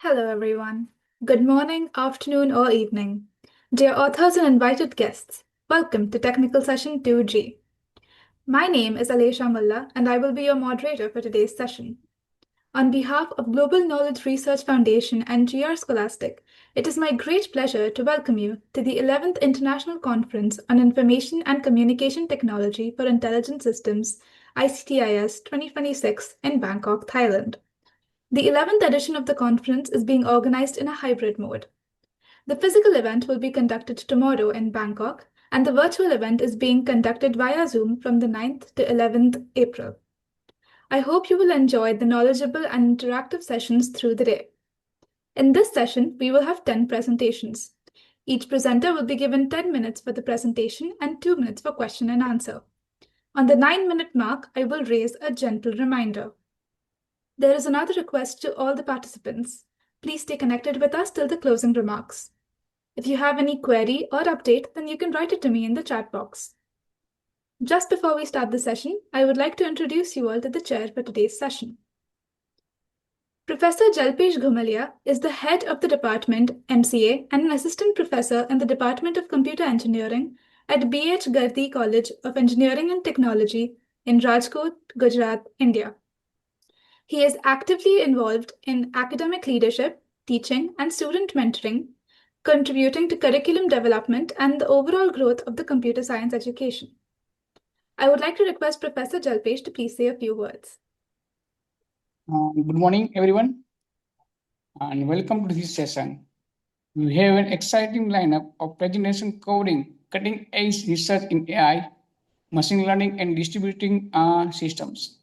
Hello, everyone. Good morning, afternoon, or evening. Dear authors and invited guests, welcome to Technical Session 2G. My name is Alesha Mulla, and I will be your moderator for today's session. On behalf of Global Knowledge Research Foundation and GR Scholastic, it is my great pleasure to welcome you to the 11th International Conference on Information and Communication Technology for Intelligent Systems, ICTIS 2026 in Bangkok, Thailand. The 11th edition of the conference is being organized in a hybrid mode. The physical event will be conducted tomorrow in Bangkok, and the virtual event is being conducted via Zoom from the 9th to 11th April. I hope you will enjoy the knowledgeable and interactive sessions through the day. In this session, we will have 10 presentations. Each presenter will be given 10 minutes for the presentation and 2 minutes for question and answer. On the 9-minute mark, I will raise a gentle reminder. There is another request to all the participants. Please stay connected with us till the closing remarks. If you have any query or update, then you can write it to me in the chat box. Just before we start the session, I would like to introduce you all to the chair for today's session. Professor Jalpesh Ghumalia is the head of the department MCA and an assistant professor in the Department of Computer Engineering at B.H. Gardi College of Engineering and Technology in Rajkot, Gujarat, India. He is actively involved in academic leadership, teaching, and student mentoring, contributing to curriculum development and the overall growth of the computer science education. I would like to request Professor Jalpesh to please say a few words. Good morning, everyone, and welcome to this session. We have an exciting lineup of presentations covering cutting-edge research in AI, machine learning, and distributing systems.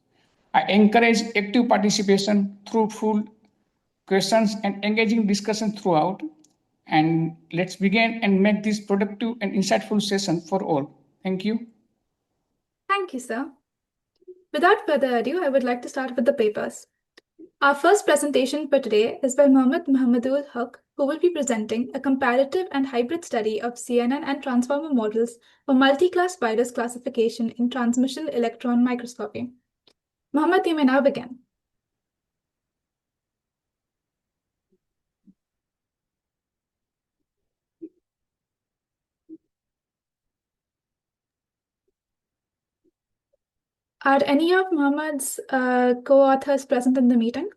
I encourage active participation, fruitful questions, and engaging discussion throughout. And let's begin and make this productive and insightful session for all. Thank you. Thank you, sir. Without further ado, I would like to start with the papers. Our first presentation for today is by Mohammadul Haq, who will be presenting a comparative and hybrid study of CNN and transformer models for multi-class virus classification in transmission electron microscopy. Mohammed, you may now begin. Are any of Mohammed's co-authors present in the meeting?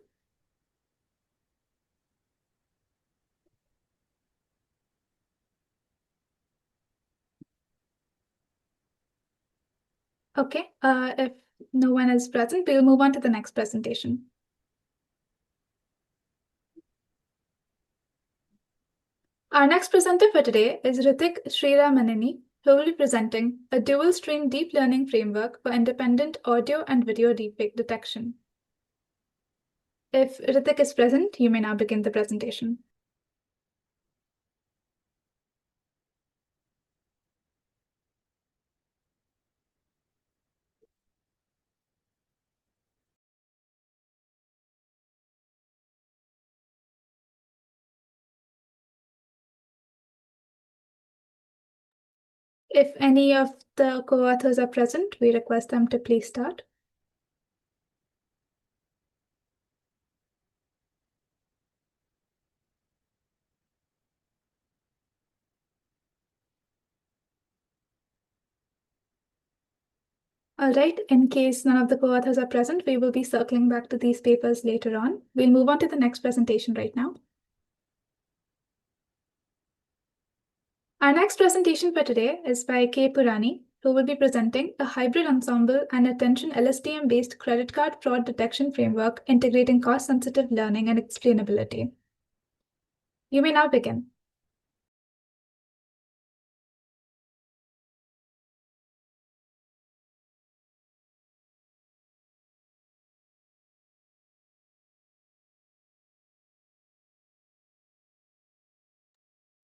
Okay, if no one is present, we'll move on to the next presentation. Our next presenter for today is Ritik Sriramaneni, who will be presenting a dual-stream deep learning framework for independent audio and video deepfake detection. If Ritik is present, you may now begin the presentation. If any of the co-authors are present, we request them to please start. All right, in case none of the co-authors are present, we will be circling back to these papers later on. We'll move on to the next presentation right now. Our next presentation for today is by K. Purani, who will be presenting a hybrid ensemble and attention LSTM-based credit card fraud detection framework integrating cost-sensitive learning and explainability. You may now begin.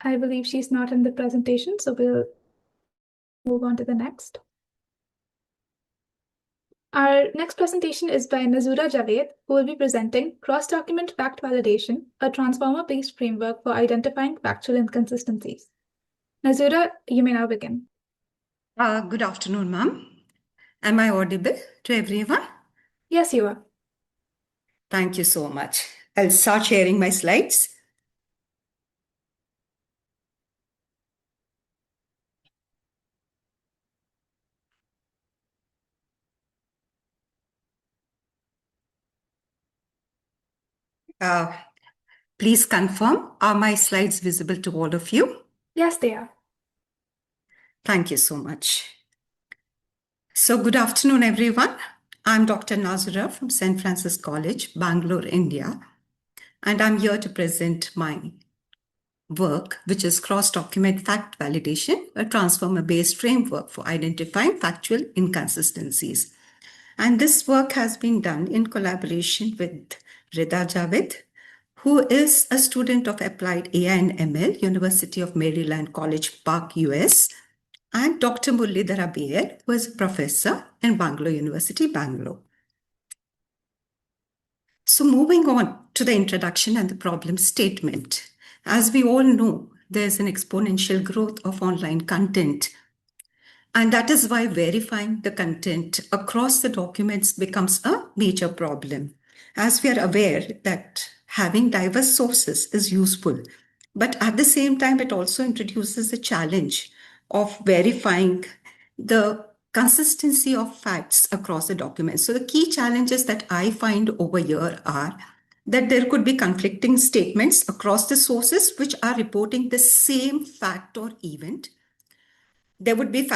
I believe she's not in the presentation, so we'll move on to the next. Our next presentation is by Nazura Javed, who will be presenting Cross-Document Fact Validation, a transformer-based framework for identifying factual inconsistencies. Nazura, you may now begin. Good afternoon, ma'am. Am I audible to everyone? Yes, you are. Thank you so much. I'll start sharing my slides. Please confirm, are my slides visible to all of you? Yes, they are. Thank you so much. So good afternoon, everyone. I'm Dr. Nazura from St. Francis College, Bangalore, India, and I'm here to present my work, which is cross-document fact validation, a transformer-based framework for identifying factual inconsistencies. And this work has been done in collaboration with Rida Javed, who is a student of Applied AI and ML, University of Maryland, College Park, US, and Dr. Muralidhara Bayer, who is a professor in Bangalore University, Bangalore. So moving on to the introduction and the problem statement. As we all know, there's an exponential growth of online content. And that is why verifying the content across the documents becomes a major problem. As we are aware that having diverse sources is useful, but at the same time, it also introduces a challenge of verifying the consistency of facts across the documents. So the key challenges that I find over here are that there could be conflicting statements across the sources which are reporting the same fact or event. There would be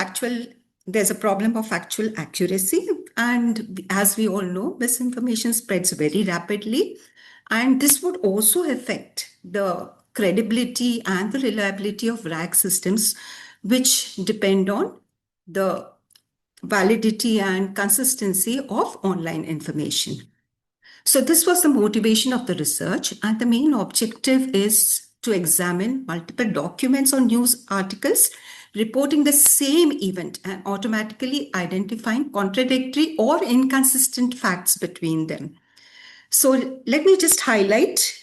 there's a problem of factual accuracy. And as we all know, misinformation spreads very rapidly. And this would also affect the credibility and the reliability of RAG systems, which depend on the validity and consistency of online information. So this was the motivation of the research, and the main objective is to examine multiple documents or news articles reporting the same event and automatically identifying contradictory or inconsistent facts between them. So let me just highlight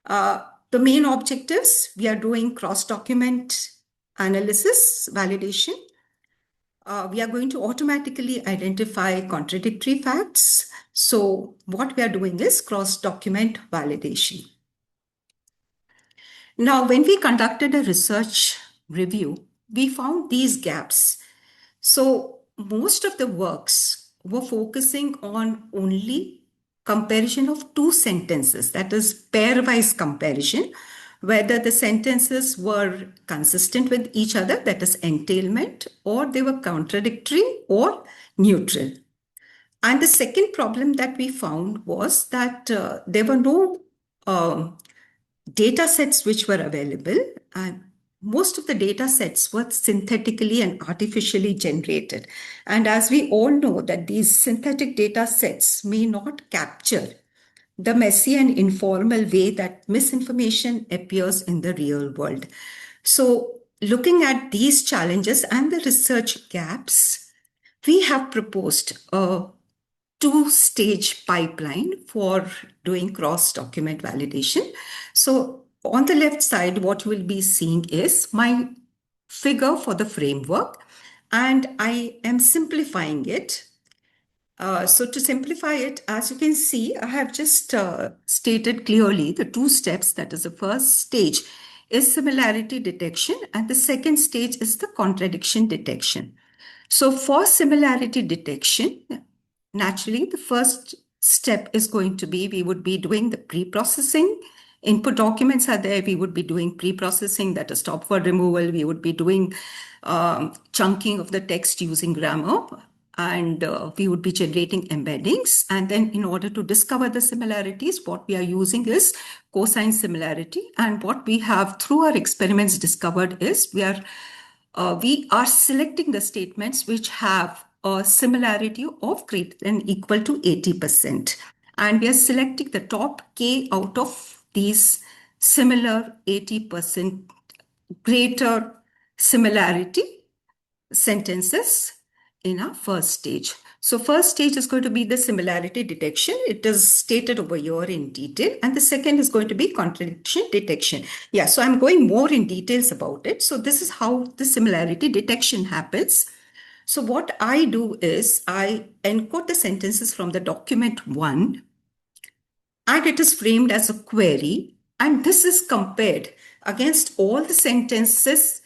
the main objectives. We are doing cross-document analysis, validation. We are going to automatically identify contradictory facts. So what we are doing is cross-document validation. Now, when we conducted a research review, we found these gaps. So most of the works were focusing on only comparison of two sentences, that is pairwise comparison, whether the sentences were consistent with each other, that is entailment, or they were contradictory or neutral. And the second problem that we found was that there were no data sets which were available, and most of the data sets were synthetically and artificially generated. And as we all know that these synthetic data sets may not capture the messy and informal way that misinformation appears in the real world. So looking at these challenges and the research gaps, we have proposed a two-stage pipeline for doing cross-document validation. So on the left side, what you will be seeing is my figure for the framework, and I am simplifying it. So to simplify it, as you can see, I have just stated clearly the two steps. That is, the first stage is similarity detection, and the second stage is the contradiction detection. So for similarity detection, naturally, the first step is going to be, we would be doing the pre-processing. Input documents are there. We would be doing pre-processing, that is stop word removal. We would be doing chunking of the text using grammar. And we would be generating embeddings. And then in order to discover the similarities, what we are using is cosine similarity. And what we have through our experiments discovered is we are selecting the statements which have a similarity of greater than equal to 80%. And we are selecting the top K out of these similar 80% greater similarity sentences in our first stage. So first stage is going to be the similarity detection. It is stated over here in detail. And the second is going to be contradiction detection. Yeah, so I'm going more in details about it. So this is how the similarity detection happens. So what I do is I encode the sentences from the document 1 and it is framed as a query, and this is compared against all the sentences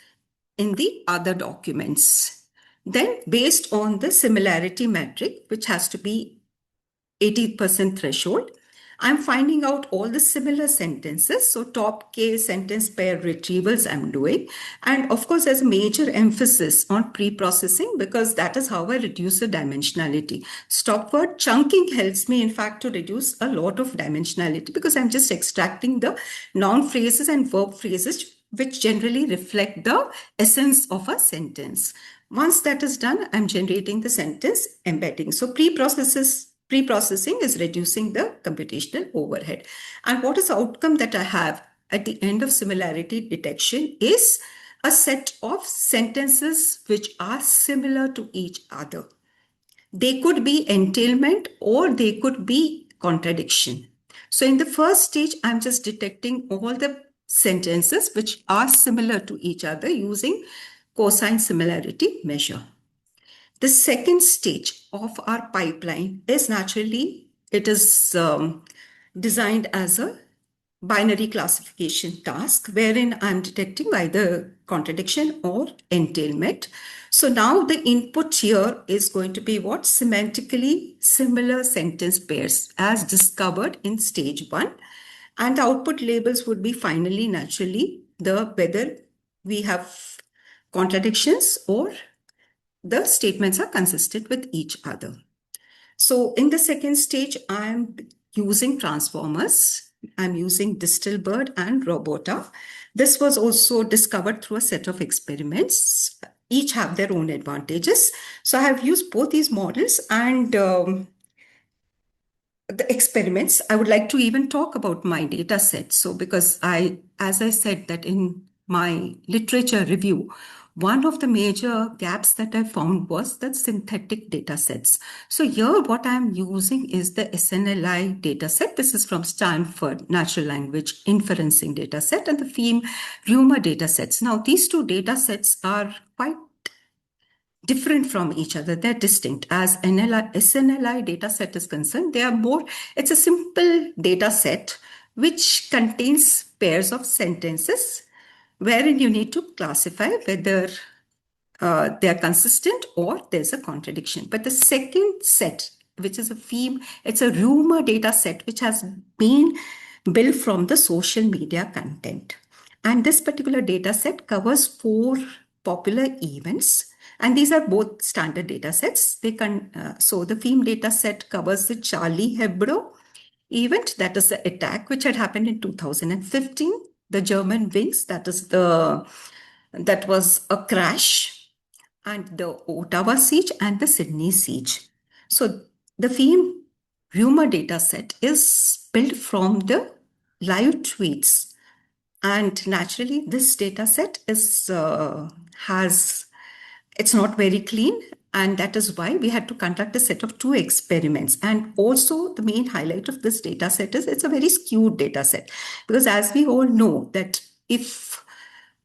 in the other documents. Then, based on the similarity metric, which has to be 80% threshold, I'm finding out all the similar sentences. So top K sentence pair retrievals I'm doing. And of course, there's a major emphasis on pre-processing because that is how I reduce the dimensionality. Stop word chunking helps me, in fact, to reduce a lot of dimensionality because I'm just extracting the noun phrases and verb phrases which generally reflect the essence of a sentence. Once that is done, I'm generating the sentence embedding. So pre-processing is reducing the computational overhead. And what is the outcome that I have at the end of similarity detection is a set of sentences which are similar to each other. They could be entailment or they could be contradiction. So in the first stage, I'm just detecting all the sentences which are similar to each other using cosine similarity measure. The second stage of our pipeline is naturally, it is designed as a binary classification task wherein I'm detecting either contradiction or entailment. So now the input here is going to be what? Semantically similar sentence pairs as discovered in stage 1. And the output labels would be finally naturally whether we have contradictions or the statements are consistent with each other. So in the second stage, I'm using transformers. I'm using Distilbird and Robota. This was also discovered through a set of experiments. Each have their own advantages. So I have used both these models and the experiments. I would like to even talk about my data set. So because as I said that in my literature review, one of the major gaps that I found was the synthetic data sets. So here what I'm using is the SNLI data set. This is from Stanford Natural Language Inferencing data set and the FEAM Rumor data sets. Now these two data sets are quite different from each other. They're distinct. As SNLI data set is concerned, it's a simple data set which contains pairs of sentences wherein you need to classify whether they are consistent or there's a contradiction. But the second set, which is a theme, it's a rumor data set which has been built from the social media content. And this particular data set covers 4 popular events. And these are both standard data sets. So the theme data set covers the Charlie Hebdo event, that is the attack which had happened in 2015, the German wings, that was a crash, and the Ottawa siege and the Sydney siege. So the theme rumor data set is built from the live tweets, and naturally this data set is it's not very clean, and that is why we had to conduct a set of 2 experiments. And also the main highlight of this data set is it's a very skewed data set, because as we all know that if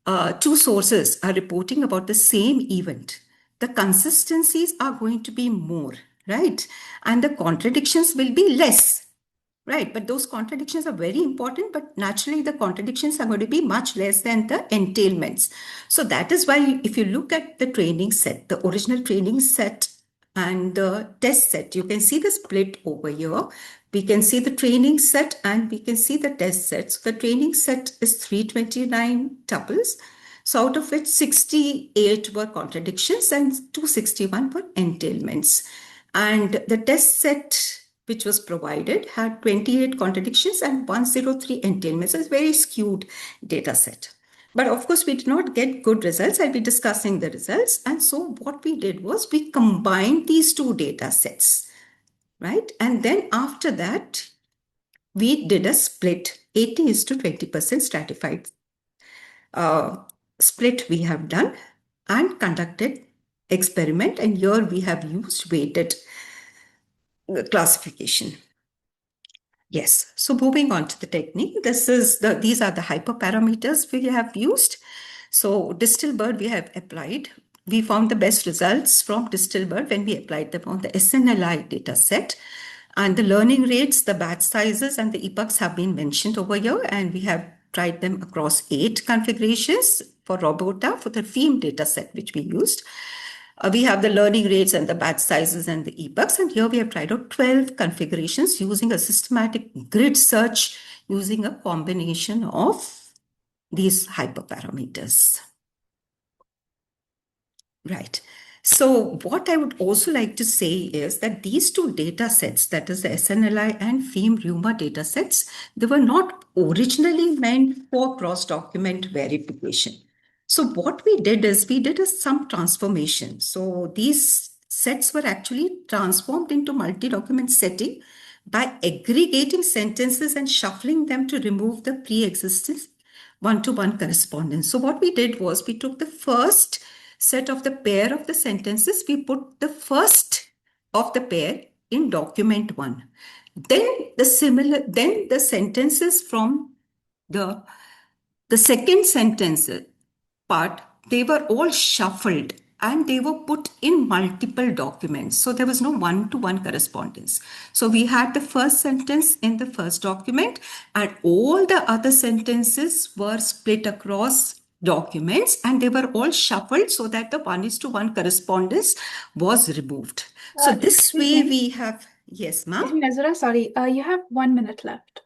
2 sources are reporting about the same event, the consistencies are going to be more, right? And the contradictions will be less. Right, but those contradictions are very important, but naturally the contradictions are going to be much less than the entailments. So that is why if you look at the training set, the original training set and the test set, you can see the split over here. We can see the training set and we can see the test set. So the training set is 329 tuples. So out of which 68 were contradictions and 261 were entailments. And the test set which was provided had 28 contradictions and 103 entailments. So it's a very skewed data set. But of course, we did not get good results. I'll be discussing the results. And so what we did was we combined these 2 data sets, right? And then after that, we did a split, 80 is to 20% stratified split we have done and conducted experiment. And here we have used weighted classification. Yes, so moving on to the technique, these are the hyperparameters we have used. So Distilbird we have applied. We found the best results from Distilbird when we applied them on the SNLI data set. And the learning rates, the batch sizes, and the epochs have been mentioned over here, and we have tried them across 8 configurations for Robota for the theme data set which we used. We have the learning rates and the batch sizes and the epochs, and here we have tried out 12 configurations using a systematic grid search using a combination of these hyperparameters. Right. So what I would also like to say is that these 2 data sets, that is the SNLI and theme rumor data sets, they were not originally meant for cross-document verification. So what we did is we did some transformation. So these sets were actually transformed into multi-document setting by aggregating sentences and shuffling them to remove the pre-existing one-to-one correspondence. So what we did was we took the first set of the pair of the sentences, we put the first of the pair in document 1. Then the sentences from the second sentence part, they were all shuffled and they were put in multiple documents. So there was no one-to-one correspondence. So we had the first sentence in the first document and all the other sentences were split across documents and they were all shuffled so that the 1:1 correspondence was removed. So this way we have, yes, ma'am. Nazira, sorry, you have 1 minute left.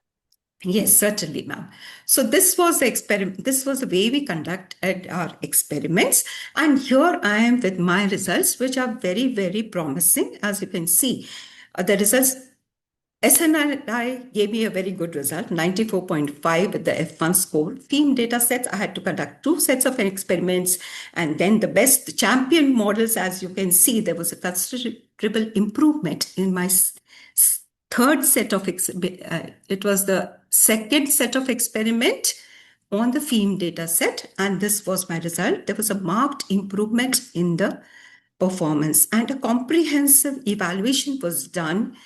Yes, certainly, ma'am. So this was the experiment. This was the way we conducted our experiments. And here I am with my results, which are very, very promising. As you can see, the results, SNI gave me a very good result, 94.5 with the F1 score. Theme data sets, I had to conduct 2 sets of experiments. And then the best champion models, as you can see, there was a considerable improvement in my third set of, it was the second set of experiment on the theme data set, and this was my result. There was a marked improvement in the performance, and a comprehensive evaluation was done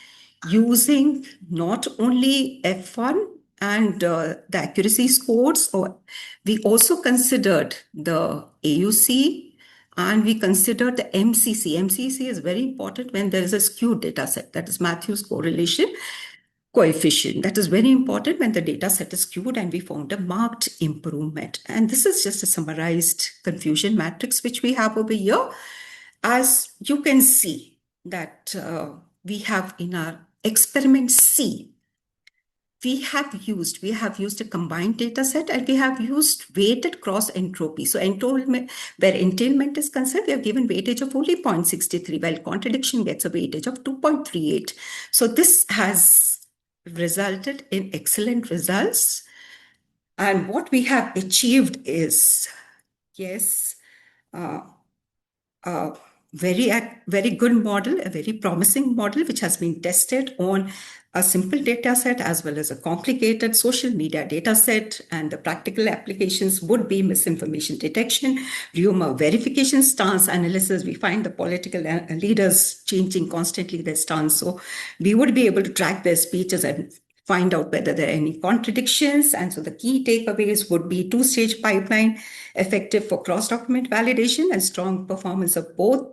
using not only F1 and the accuracy scores, or we also considered the AUC, and we considered the MCC. MCC is very important when there is a skewed data set, that is Matthews correlation coefficient. That is very important when the data set is skewed, and we found a marked improvement. And this is just a summarized confusion matrix which we have over here. As you can see that we have in our experiment C, we have used a combined data set and we have used weighted cross entropy. So entailment, where entailment is concerned, we have given weightage of only 0.63, while contradiction gets a weightage of 2.38. So this has resulted in excellent results. And what we have achieved is, yes, very good model, a very promising model, which has been tested on a simple data set as well as a complicated social media data set. And the practical applications would be misinformation detection, rumor verification, stance analysis. We find the political leaders changing constantly their stance. So we would be able to track their speeches and find out whether there are any contradictions. And so the key takeaways would be 2-stage pipeline, effective for cross-document validation and strong performance of both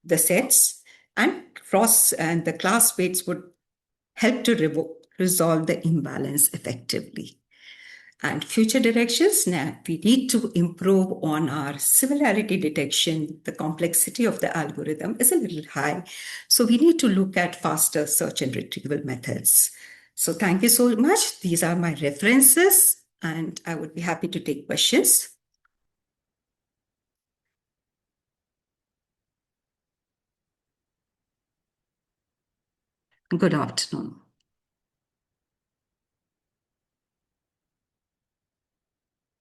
the sets, and the class weights would help to resolve the imbalance effectively. And future directions, now we need to improve on our similarity detection. The complexity of the algorithm is a little high. So we need to look at faster search and retrieval methods. So thank you so much. These are my references, and I would be happy to take questions. Good afternoon.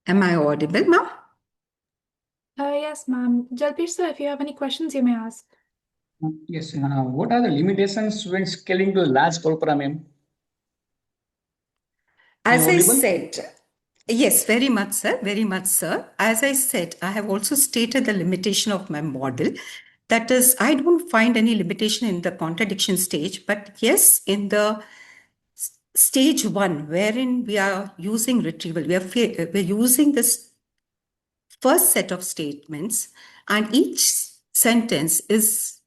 Am I audible, ma'am? Yes, ma'am. Jalbir sir, if you have any questions, you may ask. Yes. What are the limitations when scaling to a large corpora, ma'am? As I said, yes, very much, sir. Very much, sir. As I said, I have also stated the limitation of my model. That is, I don't find any limitation in the contradiction stage, but yes, in the stage 1, wherein we are using retrieval, we're using this first set of statements, and each sentence is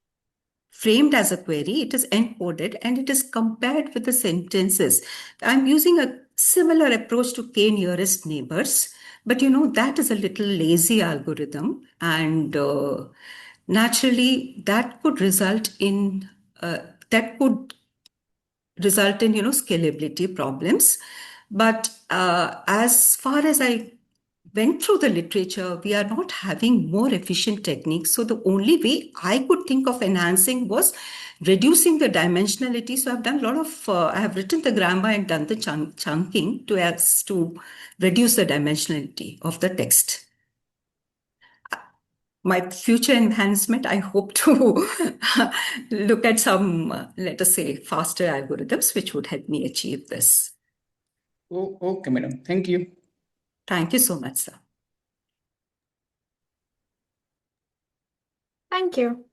framed as a query, it is encoded, and it is compared with the sentences. I'm using a similar approach to k nearest neighbors, but that is a little lazy algorithm, and naturally that could result in scalability problems. But as far as I went through the literature, we are not having more efficient techniques. So the only way I could think of enhancing was reducing the dimensionality. So I've done a lot of, I have written the grammar and done the chunking to reduce the dimensionality of the text. My future enhancement, I hope to look at some, let us say, faster algorithms, which would help me achieve this. Oh, okay, madam. Thank you. Thank you so much, sir. Thank you.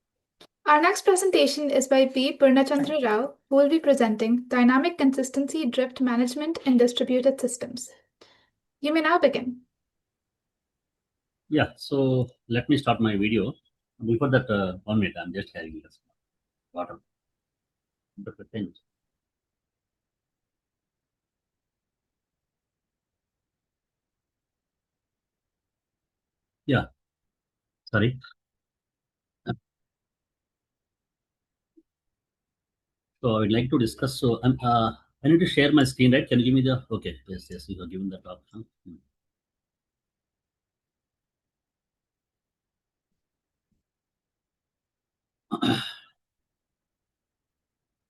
Our next presentation is by P. Purnachandra Rao, who will be presenting Dynamic Consistency Drift Management in Distributed Systems. You may now begin. Yeah, so let me start my video. Before that, 1 minute, I'm just having this water. Yeah, sorry. So I would like to discuss. So I need to share my screen, right? Can you give me the? Okay, yes, you have given that option.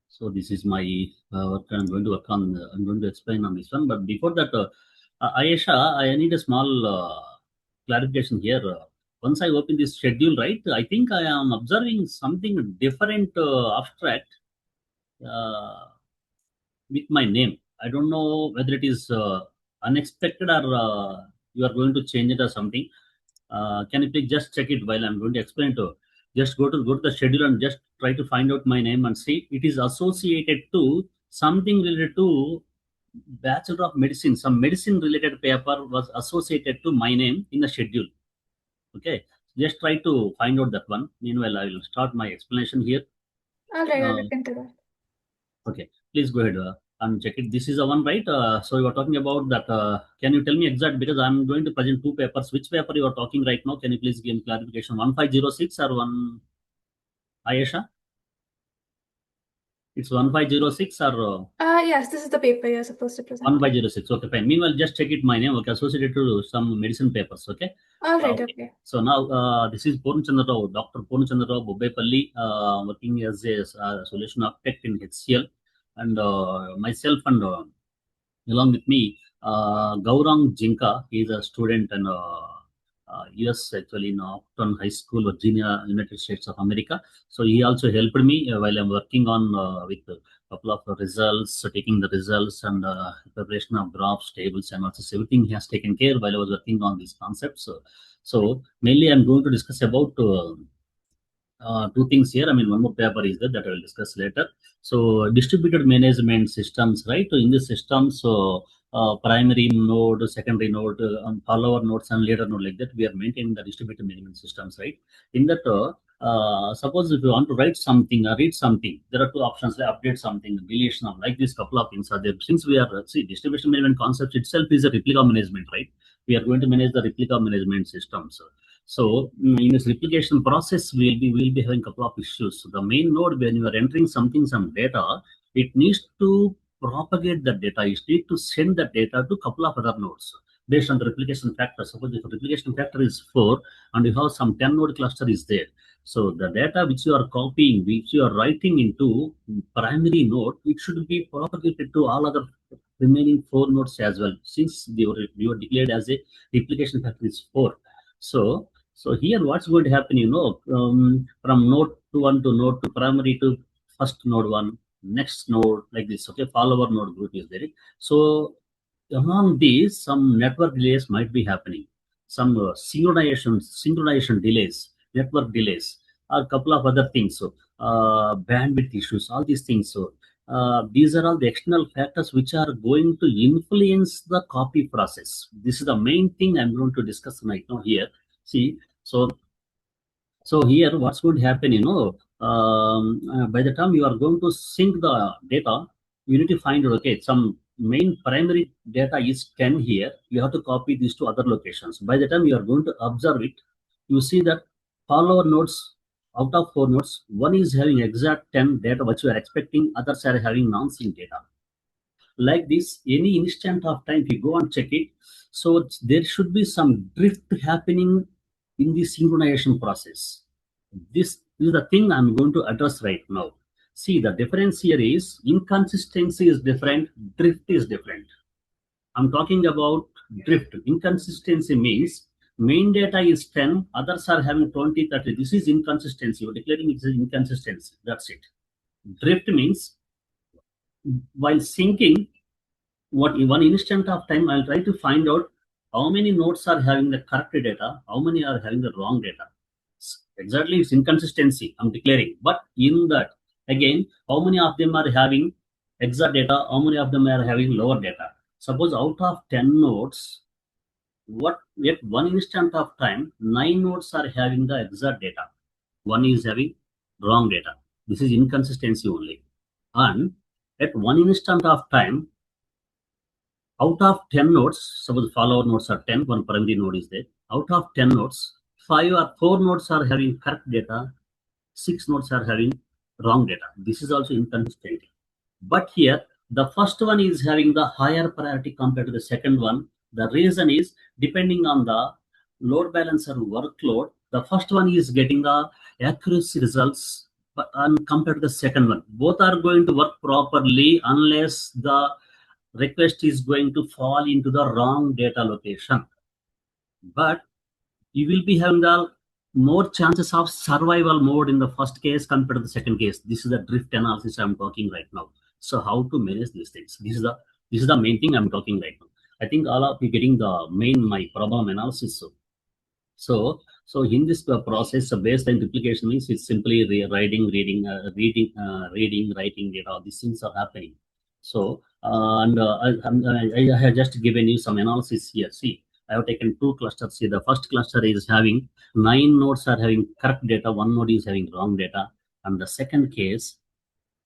So this is my work. I'm going to work on. I'm going to explain on this one. But before that, Ayesha, I need a small clarification here. Once I open this schedule, right? I think I am observing something different abstract with my name. I don't know whether it is unexpected or you are going to change it or something. Can you please just check it while I'm going to explain to? Just go to the schedule and just try to find out my name and see it is associated to something related to Bachelor of Medicine. Some medicine related paper was associated to my name in the schedule. Okay, just try to find out that one. Meanwhile, I will start my explanation here. All right, I'll look into that. Okay, please go ahead and check it. This is the one, right? So you are talking about that. Can you tell me exact, because I'm going to present two papers. Which paper you are talking right now? Can you please give me clarification? 1506 or one, Ayesha? It's 1506 or Yes, this is the paper you're supposed to present. 1506. Okay, fine. Meanwhile, just check it my name. Okay, associated to some medicine papers. Okay. All right, okay. So now this is Purnachandra Rao, Dr. Purnachandra Rao Bobbaipalli, working as a solution architect in HCL, and myself and along with me, Gaurang Jinka. He is a student in US, actually in Upton High School, Virginia, United States of America. So he also helped me while I'm working on with a couple of results, taking the results and preparation of graphs, tables, and also everything he has taken care while I was working on these concepts. So mainly I'm going to discuss about two things here. I mean, one more paper is there that I will discuss later. So distributed management systems, right? So in this system, so primary node, secondary node, follower nodes, and later node, like that, we are maintaining the distributed management systems, right? In that, suppose if you want to write something or read something, there are two options: like update something, deletion, like this. Couple of things are there. Since we are distribution management concept itself is a replica management, right? We are going to manage the replica management systems. So in this replication process, we'll be having a couple of issues. So the main node, when you are entering some data, it needs to propagate the data. It needs to send the data to a couple of other nodes based on the replication factor. Suppose if the replication factor is 4 and you have some 10 node cluster is there. So the data which you are copying, which you are writing into primary node, it should be propagated to all other remaining 4 nodes as well, since you are declared as a replication factor is 4. So here what's going to happen, from node to 1 to node to primary to first node 1, next node, like this. Okay, follower node group is there. So among these, some network delays might be happening, some synchronization delays, network delays, or a couple of other things. So bandwidth issues, all these things. So these are all the external factors which are going to influence the copy process. This is the main thing I'm going to discuss right now here. See, so here what's going to happen, by the time you are going to sync the data, you need to find, okay, some main primary data is 10 here. You have to copy these to other locations. By the time you are going to observe it, you see that follower nodes, out of 4 nodes, one is having exact 10 data which you are expecting, others are having non-sync data. Like this, any instant of time, if you go and check it, so there should be some drift happening in the synchronization process. This is the thing I'm going to address right now. See, the difference here is inconsistency is different, drift is different. I'm talking about drift. Inconsistency means main data is 10, others are having 20, 30. This is inconsistency. You're declaring it is inconsistency. That's it. Drift means while syncing, what in one instant of time, I'll try to find out how many nodes are having the correct data, how many are having the wrong data. Exactly, it's inconsistency I'm declaring. But in that, again, how many of them are having exact data, how many of them are having lower data? Suppose out of 10 nodes, what at one instant of time, 9 nodes are having the exact data. One is having wrong data. This is inconsistency only. And at one instant of time, out of 10 nodes, suppose follower nodes are 10, one primary node is there. Out of 10 nodes, 5 or 4 nodes are having correct data, 6 nodes are having wrong data. This is also inconsistent. But here, the first one is having the higher priority compared to the second one. The reason is depending on the load balancer workload, the first one is getting the accuracy results and compared to the second one. Both are going to work properly unless the request is going to fall into the wrong data location. But you will be having the more chances of survival mode in the first case compared to the second case. This is the drift analysis I'm talking right now. So how to manage these things? This is the main thing I'm talking right now. I think all of you getting the main my problem analysis. So in this process, baseline replication means it's simply writing, writing data. These things are happening. So I have just given you some analysis here. See, I have taken 2 clusters here. The first cluster is having 9 nodes are having correct data, 1 node is having wrong data, and the second case,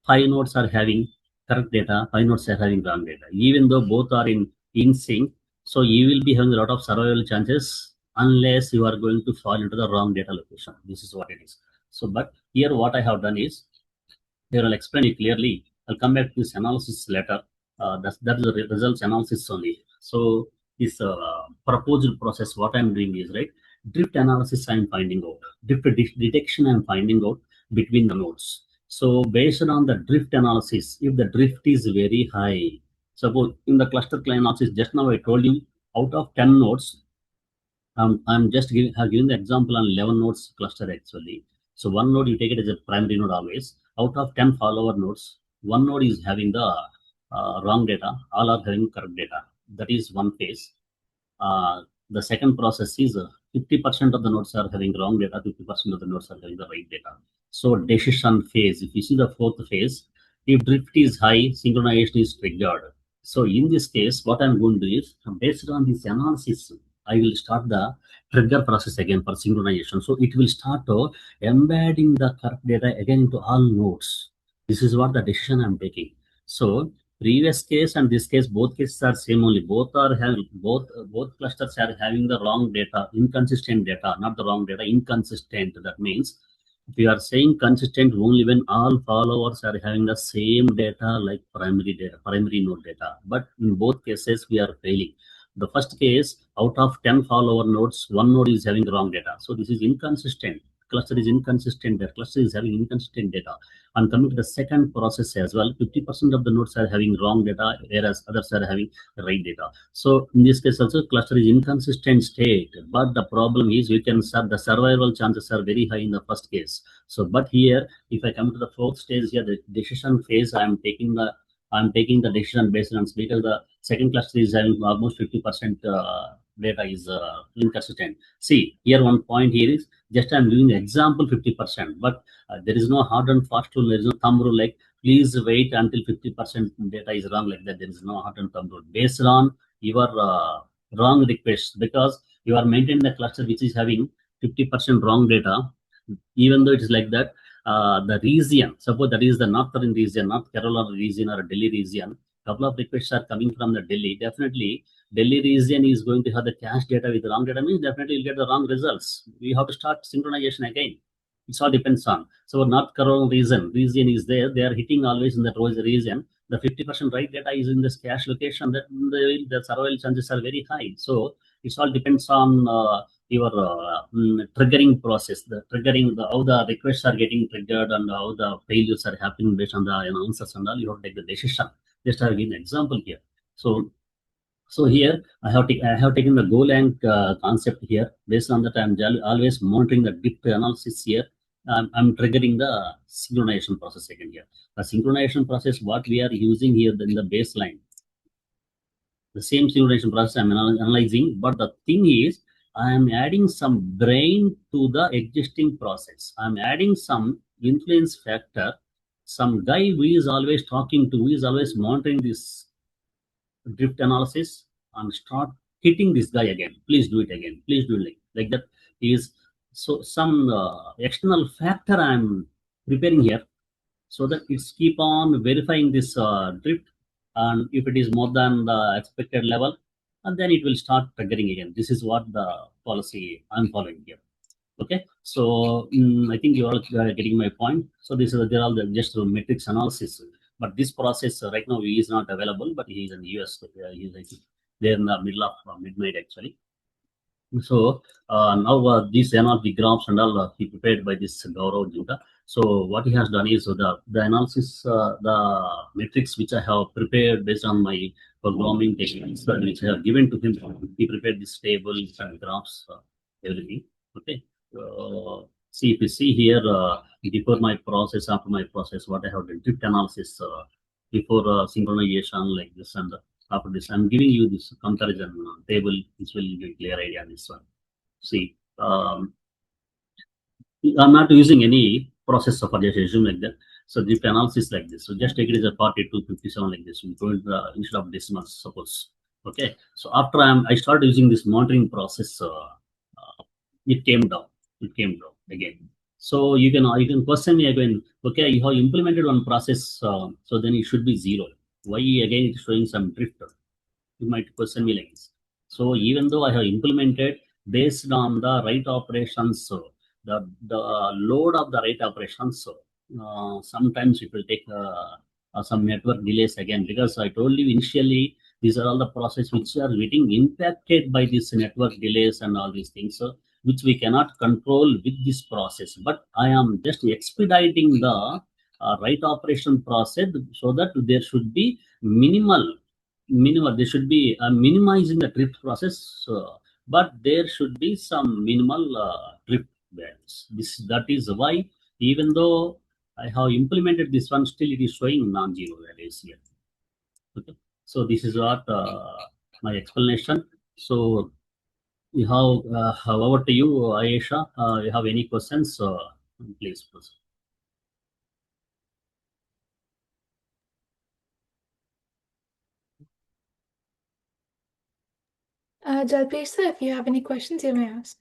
5 nodes are having correct data, 5 nodes are having wrong data. Even though both are in sync, so you will be having a lot of survival chances unless you are going to fall into the wrong data location. This is what it is. So, but here what I have done is, here I'll explain it clearly. I'll come back to this analysis later. That is the results analysis only. So this proposal process, what I'm doing is, right, drift analysis I'm finding out, drift detection I'm finding out between the nodes. So based on the drift analysis, if the drift is very high, suppose in the cluster analysis, just now I told you, out of 10 nodes, I'm just have given the example on 11 nodes cluster actually. So one node, you take it as a primary node always. Out of 10 follower nodes, one node is having the wrong data, all are having correct data. That is one phase. The second process is 50% of the nodes are having wrong data, 50% of the nodes are having the right data. So decision phase, if you see the fourth phase, if drift is high, synchronization is triggered. So in this case, what I'm going to do is, based on this analysis, I will start the trigger process again for synchronization. So it will start embedding the correct data again into all nodes. This is what the decision I'm taking. So previous case and this case, both cases are same only. Both are having both clusters are having the wrong data, inconsistent data, not the wrong data, inconsistent. That means we are saying consistent only when all followers are having the same data like primary node data. But in both cases, we are failing. The first case, out of 10 follower nodes, one node is having wrong data. So this is inconsistent. Cluster is inconsistent. The cluster is having inconsistent data. And coming to the second process as well, 50% of the nodes are having wrong data, whereas others are having right data. So in this case also, cluster is inconsistent state. But the problem is we can the survival chances are very high in the first case. So, but here, if I come to the fourth stage here, the decision phase, I'm taking the decision based on, because the second cluster is having almost 50% data is inconsistent. See, here one point here is, just I'm giving the example 50%, but there is no hard and fast rule, there is no thumb rule like, please wait until 50% data is wrong, like that. There is no hard and thumb rule. Based on your wrong request, because you are maintaining the cluster which is having 50% wrong data, even though it is like that, the region, suppose that is the northern region, North Carolina region or Delhi region, couple of requests are coming from the Delhi. Definitely, Delhi region is going to have the cache data with the wrong data, means definitely you'll get the wrong results. We have to start synchronization again. It all depends on. So North Carolina region is there. They are hitting always in that region. The 50% right data is in this cache location. That the survival chances are very high. So it all depends on your triggering process, how the requests are getting triggered and how the failures are happening based on the answers and all. You have to take the decision. Just I will give an example here. So here I have taken the Golang concept here. Based on that, I'm always monitoring the drift analysis here. I'm triggering the synchronization process again here. The synchronization process, what we are using here in the baseline, the same synchronization process I'm analyzing, but the thing is, I am adding some brain to the existing process. I'm adding some influence factor, some guy who is always talking to, who is always monitoring this drift analysis, and start hitting this guy again. Please do it again. Please do it like that. Is so some external factor I'm preparing here, so that it's keep on verifying this drift, and if it is more than the expected level, and then it will start triggering again. This is what the policy I'm following here. Okay, so I think you all are getting my point. So this is, they're all just metrics analysis, but this process right now is not available, but he is in the US. He's there in the middle of midnight actually. So now these NLP graphs and all he prepared by this Gaurav Juda. So what he has done is the analysis, the metrics which I have prepared based on my programming techniques which I have given to him. He prepared these tables and graphs, everything. Okay. See, if you see here, before my process, after my process, what I have done, drift analysis before synchronization like this, and after this, I'm giving you this comparison table, which will give a clear idea on this one. See, I'm not using any process of just assume like that. So drift analysis like this. So just take it as a 4257 like this. We put instead of decimals, suppose. Okay. So after I started using this monitoring process, it came down. It came down again. So you can question me again. Okay, you have implemented one process, so then it should be 0. Why again it's showing some drift? You might question me like this. So even though I have implemented based on the right operations, so the load of the right operations, sometimes it will take some network delays again, because I told you initially these are all the processes which are getting impacted by this network delays and all these things, which we cannot control with this process. But I am just expediting the right operation process, so that there should be minimal. There should be minimizing the drift process, but there should be some minimal drift values. That is why, even though I have implemented this one, still it is showing non-zero values here. Okay, so this is what my explanation. So you have over to you, Ayesha. You have any questions? Please. Jalpesh sir, if you have any questions, you may ask.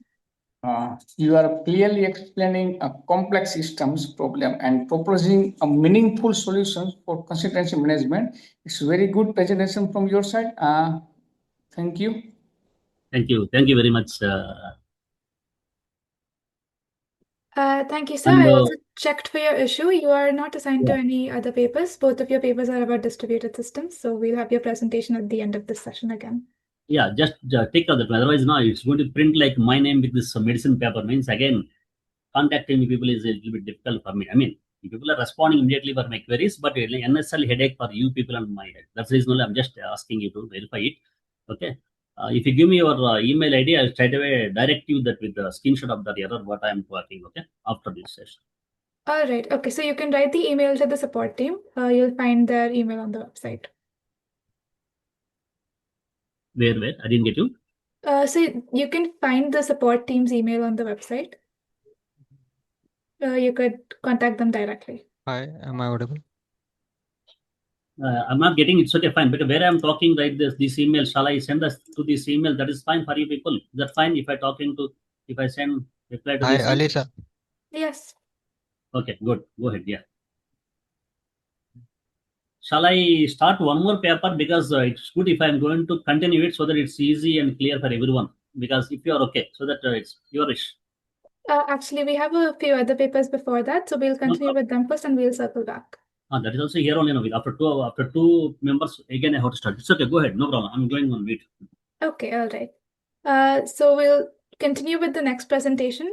You are clearly explaining a complex systems problem and proposing a meaningful solutions for consistency management. It's very good presentation from your side. Thank you. Thank you. Thank you very much. Thank you, sir. And, I also checked for your issue. You are not assigned to any other papers. Both of your papers are about distributed systems. So we'll have your presentation at the end of this session again. Yeah, just take out that. Otherwise, now it's going to print like my name with this medicine paper. Means again, contacting people is a little bit difficult for me. I mean, people are responding immediately for my queries, but it's unnecessarily headache for you people and my head. That's the reason I'm just asking you to verify it. Okay. If you give me your email ID, I'll straight away direct you that with the screenshot of that error what I'm working. Okay, after this session. All right. Okay. So you can write the email to the support team. You'll find their email on the website. Where? I didn't get you. So you can find the support team's email on the website. You could contact them directly. Hi, am I audible? I'm not getting it. It's okay, fine. But where I'm talking, right, this email, shall I send us to this email? That is fine for you people. Is that fine if I send reply to Hi, this? Alisha. Yes. Okay, good. Go ahead. Yeah. Shall I start one more paper? Because it's good if I'm going to continue it so that it's easy and clear for everyone. Because if you are okay, so that it's yourish. Actually, we have a few other papers before that, so we'll continue with them first and we'll circle back. That is also here only. No, after two members again I have to start. It's okay. Go ahead. No problem. I'm going on wait. Okay, all right. So we'll continue with the next presentation.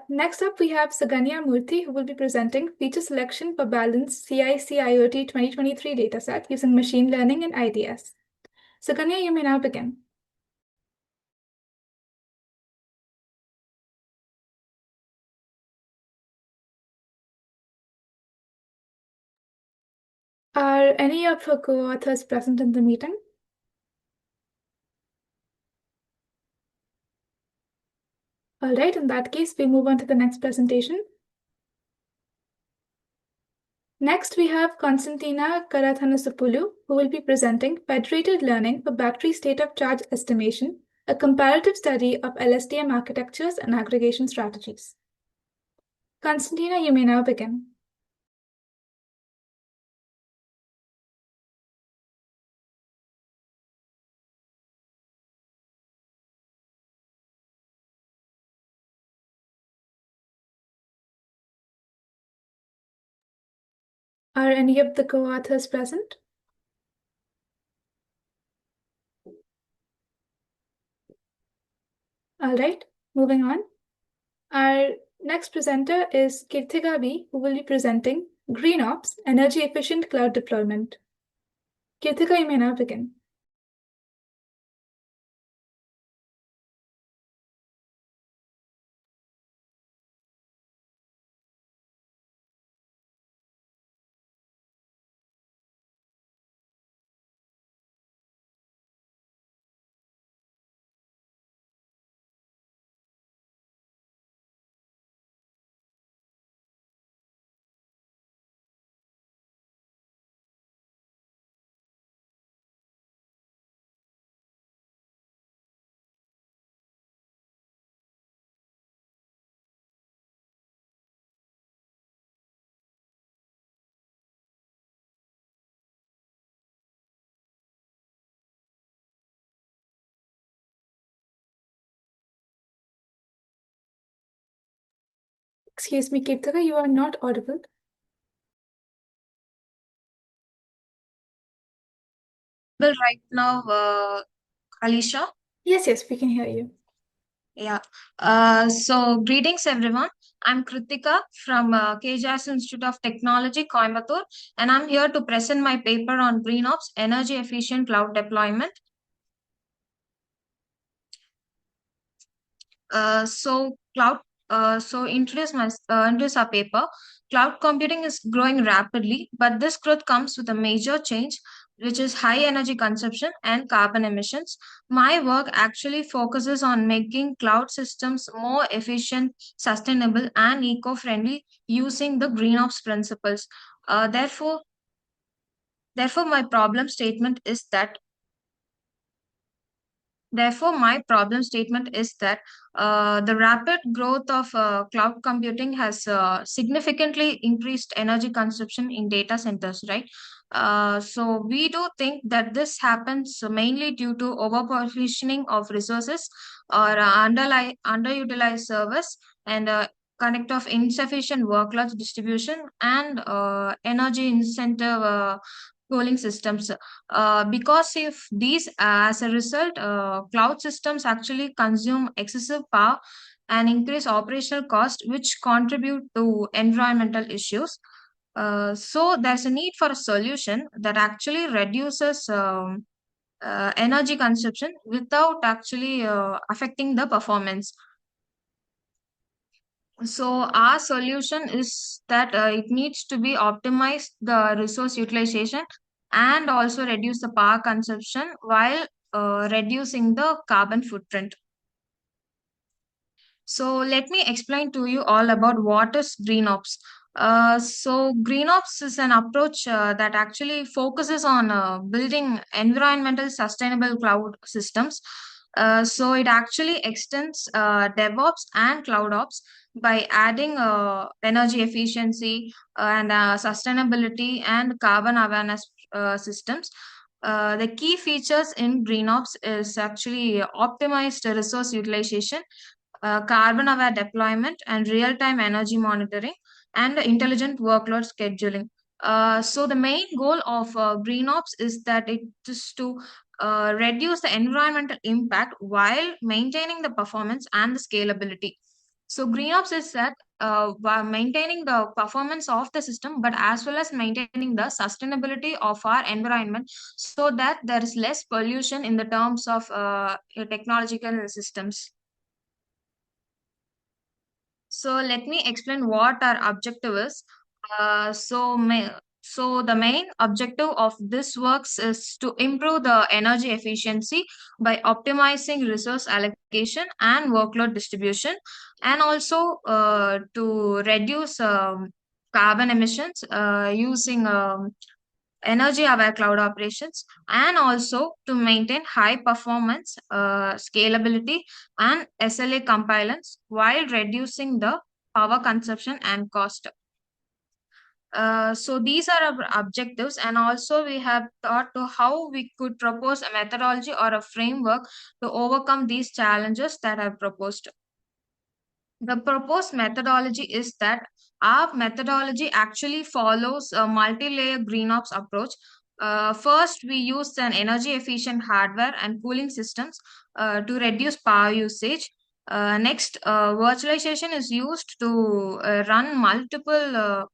Next up, we have Suganya Murthy, who will be presenting feature selection for balanced CIC-IoT 2023 dataset using machine learning and IDS. Suganya, you may now begin. Are any of her co-authors present in the meeting? All right, in that case, we move on to the next presentation. Next, we have Konstantina Karathanasopoulos, who will be presenting Federated Learning for Battery State of Charge Estimation, a comparative study of LSTM architectures and aggregation strategies. Konstantina, you may now begin. Are any of the co-authors present? All right, moving on. Our next presenter is Kirtika B, who will be presenting GreenOps, Energy Efficient Cloud Deployment. Kirtika, you may now begin. Excuse me, Kirtika, you are not audible. Right now, Alisha. Yes, we can hear you. Yeah. So greetings everyone. I'm Kritika from KJS Institute of Technology, Coimbatore, and I'm here to present my paper on GreenOps, Energy Efficient Cloud Deployment. Introduce our paper. Cloud computing is growing rapidly, but this growth comes with a major change, which is high energy consumption and carbon emissions. My work actually focuses on making cloud systems more efficient, sustainable, and eco-friendly using the GreenOps principles. Therefore, my problem statement is that the rapid growth of cloud computing has significantly increased energy consumption in data centers, right? So we do think that this happens mainly due to overprovisioning of resources or underutilized servers and connect of insufficient workload distribution and energy incentive cooling systems. Because if these, as a result, cloud systems actually consume excessive power and increase operational cost, which contribute to environmental issues. So there's a need for a solution that actually reduces energy consumption without actually affecting the performance. So our solution is that it needs to be optimized the resource utilization and also reduce the power consumption while reducing the carbon footprint. So let me explain to you all about what is GreenOps. So GreenOps is an approach that actually focuses on building environmental sustainable cloud systems. So it actually extends DevOps and CloudOps by adding energy efficiency and sustainability and carbon awareness systems. The key features in GreenOps is actually optimized resource utilization, carbon aware deployment, and real time energy monitoring, and intelligent workload scheduling. So the main goal of GreenOps is that it is to reduce the environmental impact while maintaining the performance and the scalability. So GreenOps is that by maintaining the performance of the system, but as well as maintaining the sustainability of our environment, so that there is less pollution in the terms of technological systems. So let me explain what our objective is. So the main objective of this works is to improve the energy efficiency by optimizing resource allocation and workload distribution, and also to reduce carbon emissions using energy aware cloud operations, and also to maintain high performance, scalability, and SLA compliance while reducing the power consumption and cost. So these are our objectives, and also we have thought to how we could propose a methodology or a framework to overcome these challenges that I've proposed. The proposed methodology is that our methodology actually follows a multi-layer GreenOps approach. First, we use an energy-efficient hardware and cooling systems to reduce power usage. Next, virtualization is used to run multiple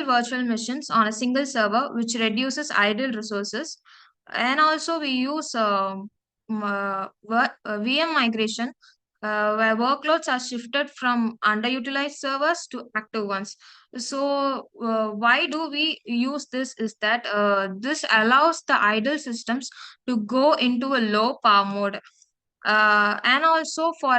virtual machines on a single server, which reduces idle resources. And also, we use VM migration, where workloads are shifted from underutilized servers to active ones. So, why do we use this? Is that this allows the idle systems to go into a low power mode. And also for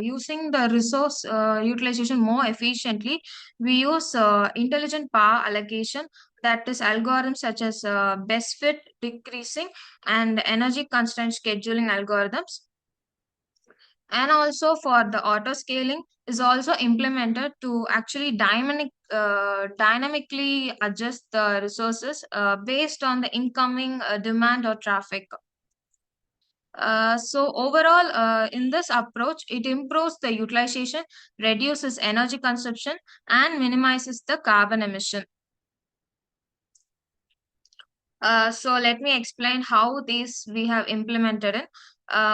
using the resource utilization more efficiently, we use intelligent power allocation, that is algorithms such as best fit decreasing and energy constraint scheduling algorithms. And also for the auto scaling is also implemented to actually dynamically adjust the resources based on the incoming demand or traffic. So overall, in this approach, it improves the utilization, reduces energy consumption, and minimizes the carbon emission. So let me explain how these we have implemented it.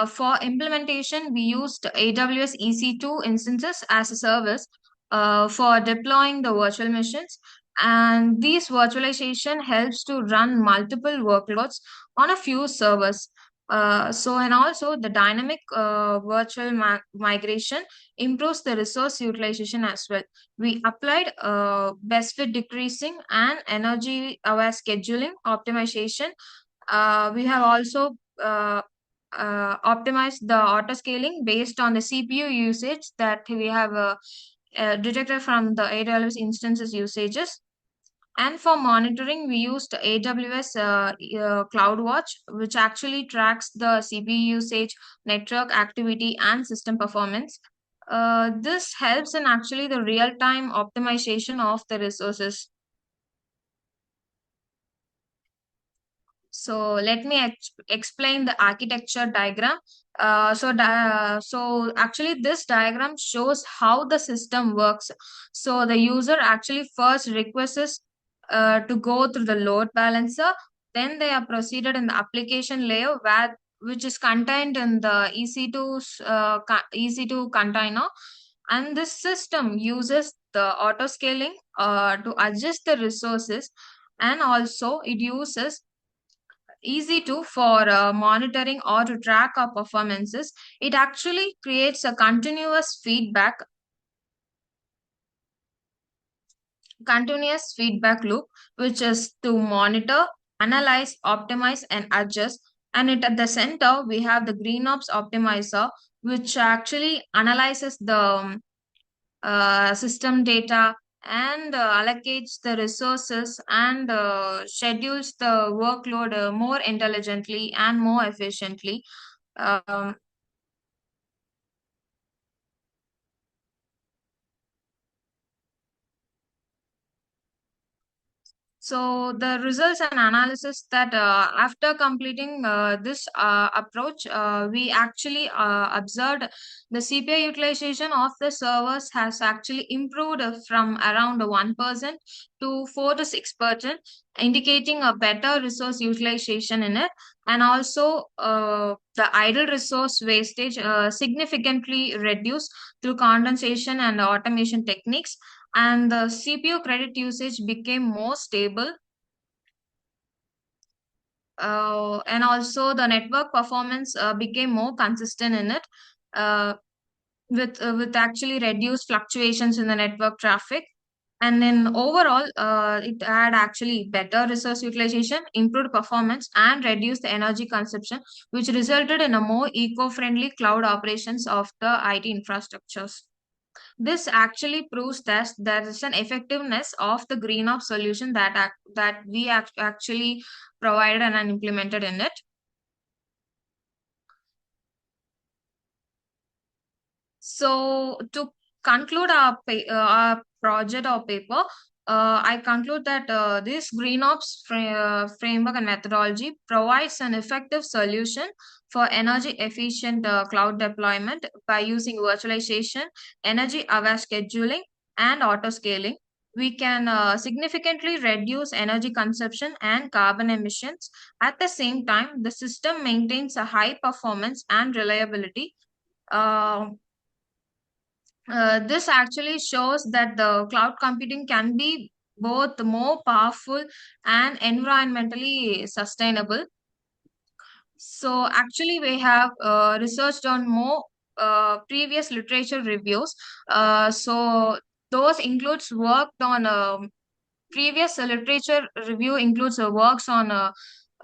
For implementation, we used AWS EC2 instances as a service for deploying the virtual machines. And this virtualization helps to run multiple workloads on a few servers. And also the dynamic virtual migration improves the resource utilization as well. We applied best fit decreasing and energy aware scheduling optimization. We have also optimized the auto scaling based on the CPU usage that we have detected from the AWS instances usages. And for monitoring, we used AWS CloudWatch, which actually tracks the CPU usage, network activity, and system performance. This helps in actually the real-time optimization of the resources. So let me explain the architecture diagram. So actually this diagram shows how the system works. So the user actually first requests to go through the load balancer. Then they are proceeded in the application layer which is contained in the EC2 container. And this system uses the auto scaling to adjust the resources, and also it uses EC2 for monitoring or to track our performances. It actually creates a continuous feedback loop, which is to monitor, analyze, optimize, and adjust. And it at the center, we have the GreenOps optimizer, which actually analyzes the system data and allocates the resources and schedules the workload more intelligently and more efficiently. Um, So the results and analysis that after completing this approach, we actually observed the CPI utilization of the servers has actually improved from around 1% to 4 to 6%, indicating a better resource utilization in it. And also the idle resource wastage significantly reduced through condensation and automation techniques, and the CPU credit usage became more stable. And also the network performance became more consistent in it, uh, with actually reduced fluctuations in the network traffic. And then overall, it had actually better resource utilization, improved performance, and reduced the energy consumption, which resulted in a more eco-friendly cloud operations of the IT infrastructures. This actually proves that there is an effectiveness of the green ops solution that we actually provided and implemented in it. So to conclude our project or paper, I conclude that this green ops framework and methodology provides an effective solution for energy efficient cloud deployment by using virtualization, energy aware scheduling, and auto scaling. We can significantly reduce energy consumption and carbon emissions. At the same time, the system maintains a high performance and reliability. Uh, this actually shows that the cloud computing can be both more powerful and environmentally sustainable. So actually, we have researched on more previous literature reviews. So those includes worked on previous literature review includes works on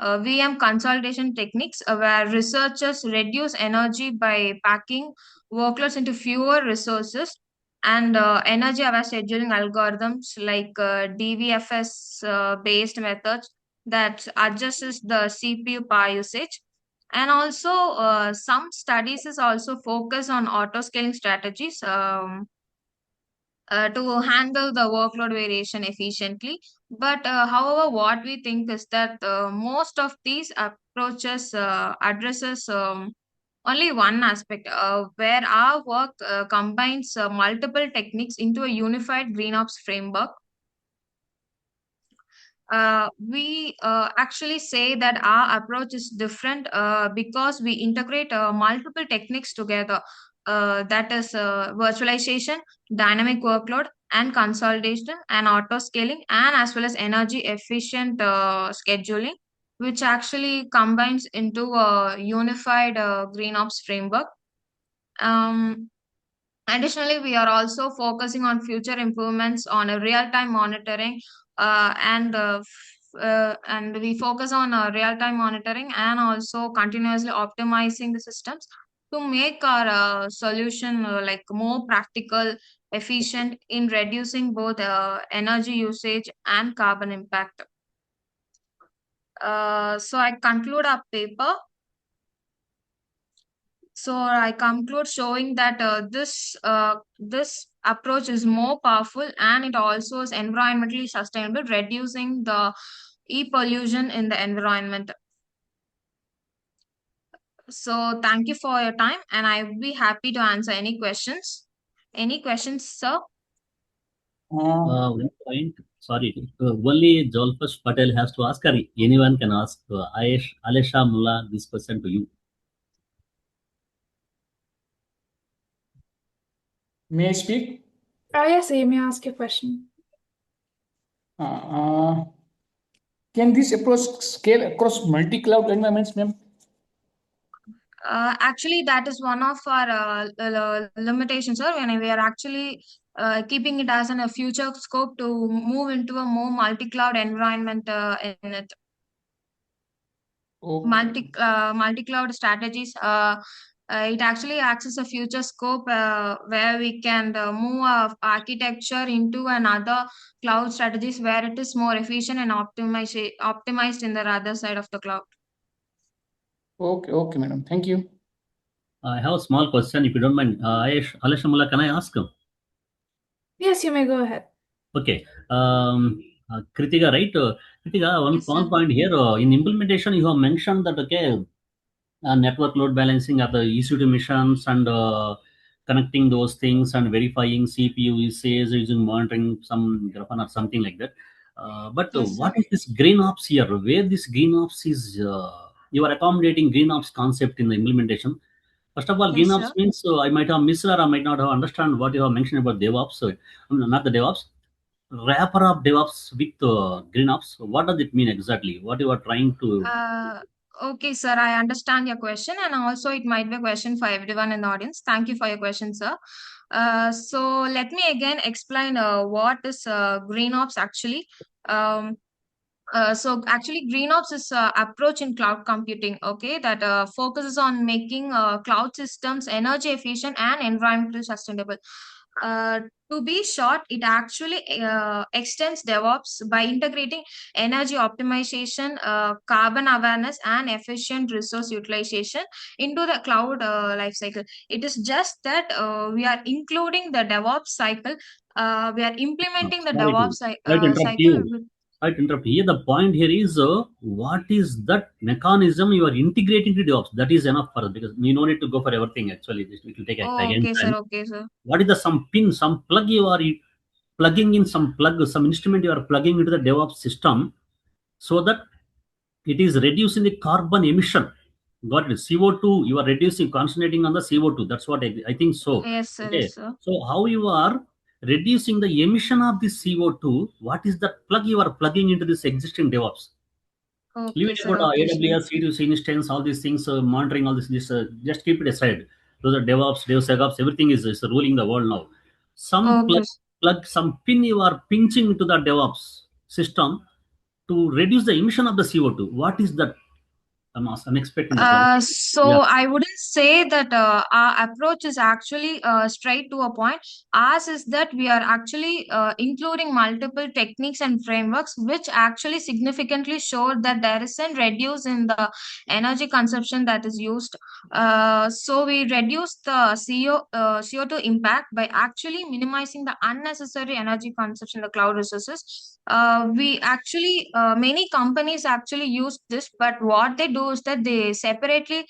VM consolidation techniques, where researchers reduce energy by packing workloads into fewer resources, and energy aware scheduling algorithms like DVFS based methods that adjusts the CPU power usage. And also, some studies is also focus on auto scaling strategies. To handle the workload variation efficiently. But however, what we think is that most of these approaches addresses only one aspect, where our work combines multiple techniques into a unified green ops framework. We actually say that our approach is different because we integrate multiple techniques together. That is virtualization, dynamic workload, and consolidation, and auto scaling, and as well as energy efficient scheduling, which actually combines into a unified green ops framework. Um, Additionally, we are also focusing on future improvements on a real-time monitoring, and we focus on real-time monitoring and also continuously optimizing the systems to make our solution like more practical, efficient in reducing both energy usage and carbon impact. So I conclude our paper. So I conclude showing that this approach is more powerful, and it also is environmentally sustainable, reducing the e-pollution in the environment. So thank you for your time, and I will be happy to answer any questions. Any questions, sir? One point, sorry, only Jolpesh Patel has to ask, or anyone can ask Alesha Mullah this question to you. May I speak? Yes, you may ask your question. Can this approach scale across multi-cloud environments, ma'am? Actually, that is one of our limitations, sir. When we are actually keeping it as a future scope to move into a more multi-cloud environment in it. Okay. Multi-cloud strategies. It actually acts as a future scope where we can move our architecture into another cloud strategies where it is more efficient and optimized in the other side of the cloud. Okay, madam. Thank you. I have a small question, if you don't mind. Aleshamula, can I ask? Yes, you may go ahead. Okay. Kritika, right? Kritika, one Yes, small sir. point here. In implementation, you have mentioned that, okay, network load balancing at the EC2 missions and connecting those things and verifying CPU usage using monitoring some Grafana or something like that. But Yes, what sir. is this green ops here? Where this green ops is, you are accommodating green ops concept in the implementation. First of all, green Yes, ops sir. means I might have missed or I might not have understand what you have mentioned about DevOps. Not the DevOps, wrapper of DevOps with green ops. What does it mean exactly? What you are trying to? Uh, okay, sir, I understand your question, and also it might be a question for everyone in the audience. Thank you for your question, sir. So let me again explain what is green ops actually. Um, so actually, GreenOps is approach in cloud computing, okay, that focuses on making cloud systems energy efficient and environmentally sustainable. Uh, to be short, it actually extends DevOps by integrating energy optimization, carbon awareness, and efficient resource utilization into the cloud lifecycle. It is just that we are including the DevOps cycle. We are implementing the Sorry to DevOps interrupt cycle. you. Sorry to interrupt. Here, the point here is what is that mechanism you are integrating to DevOps? That is enough for us because we no need to go for everything. Actually, it will take Oh, again okay, sir. time. Okay, sir. What is the some pin, some plug you are plugging in, some plug, some instrument you are plugging into the DevOps system so that it is reducing the carbon emission. Got it? CO2, you are reducing, concentrating on the CO2. That's what I think so. Yes, sir. Okay. Yes, sir. So how you are reducing the emission of the CO2? What is that plug you are plugging into this existing DevOps? Leave Okay, it sir. about Okay, sir. AWS, C2C instance, all these things, monitoring all this, just keep it aside. Those are DevOps, DevSecOps, everything is ruling the world now. Some Okay. plug, some pin you are pinching into the DevOps system to reduce the emission of the CO2. What is that? I'm expecting that one. So Yeah. I wouldn't say that our approach is actually straight to a point. Ours is that we are actually including multiple techniques and frameworks, which actually significantly show that there is a reduce in the energy consumption that is used. So we reduce the CO2 impact by actually minimizing the unnecessary energy consumption in the cloud resources. We actually many companies actually use this, but what they do is that they separately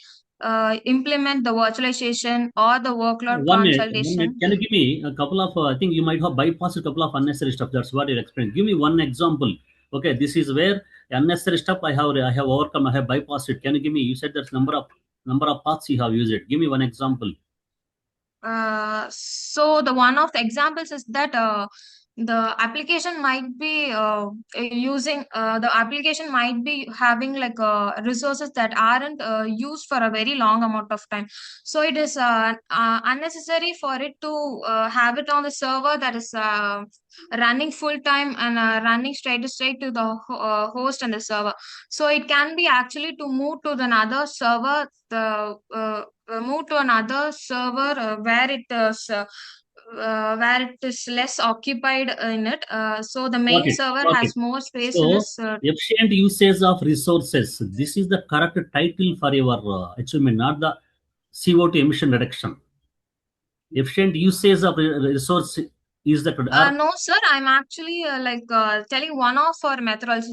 implement the virtualization or the workload One minute, 1 minute. consultation. Can you give me a couple of? I think you might have bypassed a couple of unnecessary stuff. That's what you're explaining. Give me one example. Okay, this is where unnecessary stuff I have overcome. I have bypassed it. Can you give me? You said there's number of paths you have used it. Give me one example. So the one of the examples is that the application might be the application might be having like resources that aren't used for a very long amount of time. So it is unnecessary for it to have it on the server that is running full time and running straight to the host and the server. So it can be actually to move to the another server, the move to another server where it is less occupied in it. So the Got main it. server Got it. has more space in So its. efficient usage of resources. This is the correct title for your achievement, not the CO2 emission reduction. Efficient usage of resource is the No, sir. I'm actually telling one of our methods.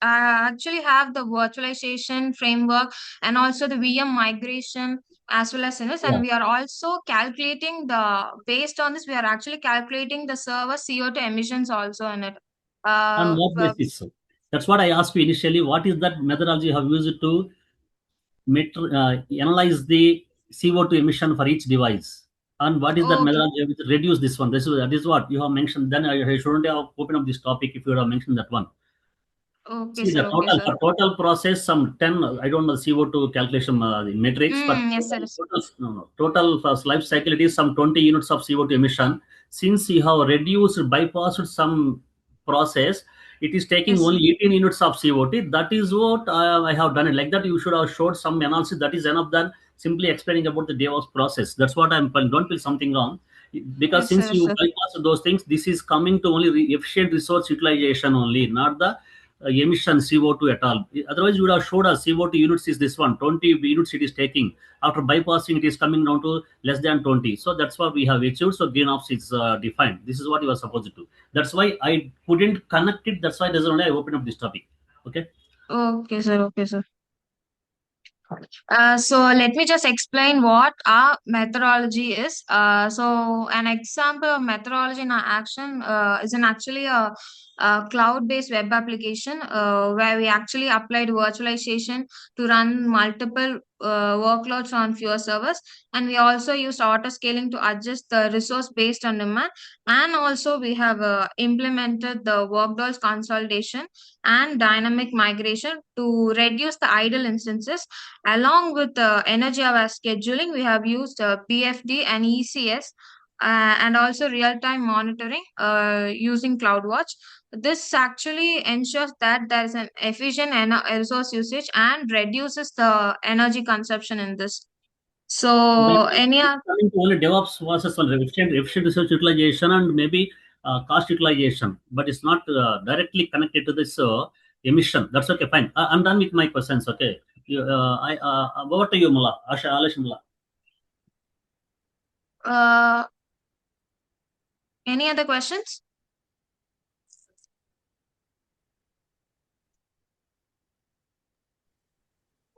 Actually have the virtualization framework and also the VM migration as well as in this, and yeah. we are also calculating the based on this. We are actually calculating the server CO2 emissions also in it. On Uh, what uh, basis? That's what I asked you initially. What is that methodology you have used to analyze the CO2 emission for each device? And what is that okay, methodology which reduce this one? That is what you have mentioned. Then I shouldn't have opened up this topic if you would have mentioned that one. okay, See sir. the Okay, total sir. for total process some 10. I don't know CO2 calculation metrics, but Yes, sir. total first life cycle it is some 20 units of CO2 emission. Since you have reduced bypassed some process, it is taking Yes, sir. only 18 units of CO2. That is what I have done it like that. You should have showed some analysis. That is enough than simply explaining about the DevOps process. That's what I'm. Don't feel something wrong because Yes, sir. since Yes, you sir. bypass those things, this is coming to only efficient resource utilization only, not the emission CO2 at all. Otherwise, you would have showed us CO2 units is this one, 20 units it is taking. After bypassing, it is coming down to less than 20. So that's what we have achieved. So greenhouse is defined. This is what you are supposed to. That's why I couldn't connect it. That's why there's only I opened up this topic. Okay. Okay, sir. Okay, sir. So let me just explain what our methodology is. So an example of methodology in our action actually a cloud-based web application where we actually applied virtualization to run multiple workloads on fewer servers, and we also used auto scaling to adjust the resource based on demand, and also we have implemented the workloads consolidation and dynamic migration to reduce the idle instances. Along with energy aware scheduling, we have used BFD and ECS and also real-time monitoring using CloudWatch. This actually ensures that there is an efficient resource usage and reduces the energy consumption in this. So, any Coming to only DevOps versus on efficient resource utilization and maybe cost utilization, but it's not directly connected to this emission. That's okay, fine. I'm done with my questions. Okay. Over to you, Mullah. Alish Mullah. any other questions?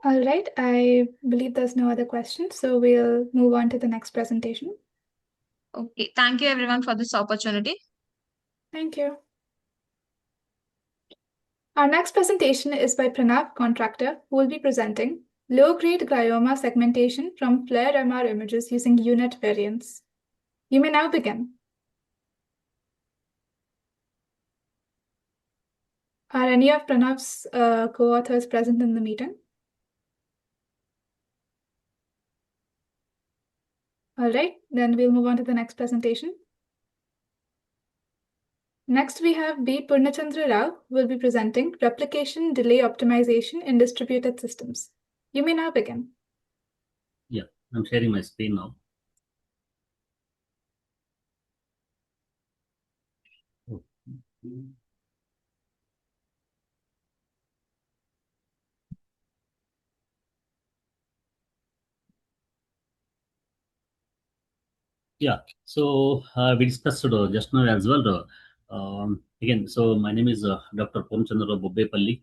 All right, I believe there's no other questions, so we'll move on to the next presentation. Okay, thank you everyone for this opportunity. Thank you. Our next presentation is by Pranav Contractor, who will be presenting low-grade glioma segmentation from FLAIR MR images using UNet variants. You may now begin. Are any of Pranav's co-authors present in the meeting? All right, then we'll move on to the next presentation. Next, we have B. Purnachandra Rao, who will be presenting replication delay optimization in distributed systems. You may now begin. Yeah, I'm sharing my screen now. Yeah, so we discussed just now as well. Again, so my name is Dr. Purnachandra Bobbepalli.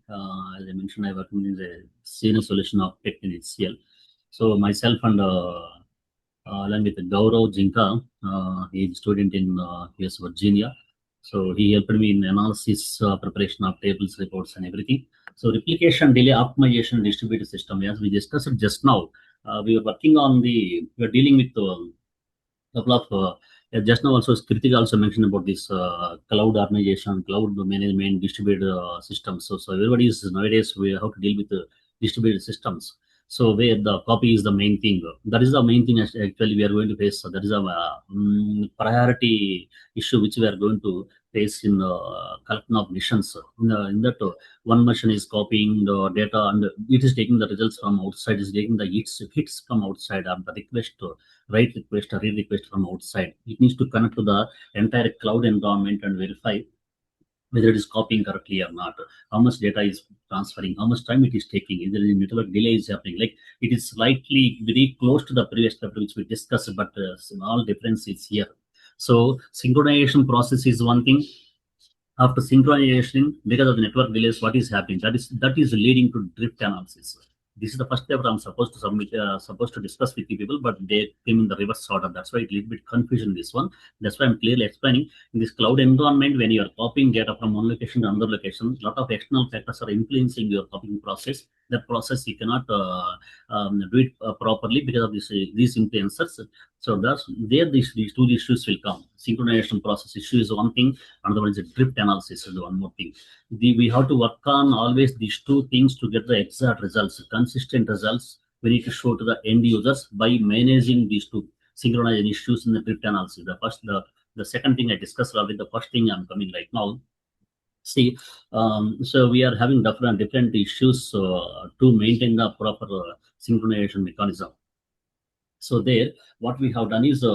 As I mentioned, I work in the senior solution architect in HCL. So myself and along with Gaurav Jinka, he is a student in US Virginia. So he helped me in analysis, preparation of tables, reports, and everything. So replication delay optimization distributed system, as we discussed just now, we are working on we are dealing with couple of just now also Kritika also mentioned about this cloud organization, cloud management, distributed systems. So everybody is nowadays we have to deal with distributed systems. So where the copy is the main thing. That is the main thing actually we are going to face. So that is a priority issue which we are going to face in collection of missions. In that one machine is copying the data and it is taking the results from outside, is taking the hits from outside and the request write request or read request from outside. It needs to connect to the entire cloud environment and verify whether it is copying correctly or not, how much data is transferring, how much time it is taking, if there is a network delay is happening. Like it is slightly very close to the previous chapter which we discussed, but small difference is here. So synchronization process is one thing. After synchronization, because of the network delays, what is happening? That is leading to drift analysis. This is the first paper I'm supposed to submit, supposed to discuss with the people, but they came in the reverse order. That's why it's a little bit confusion in this one. That's why I'm clearly explaining. In this cloud environment, when you are copying data from one location to another location, a lot of external factors are influencing your copying process. That process you cannot do it properly because of these influencers. So thus, these two issues will come. Synchronization process issue is one thing. Another one is a drift analysis is one more thing. We have to work on always these two things to get the exact results, consistent results. We need to show to the end users by managing these two synchronization issues in the drift analysis. The second thing I discussed with the first thing I'm coming right now. See, so we are having different issues to maintain the proper synchronization mechanism. So there, what we have done is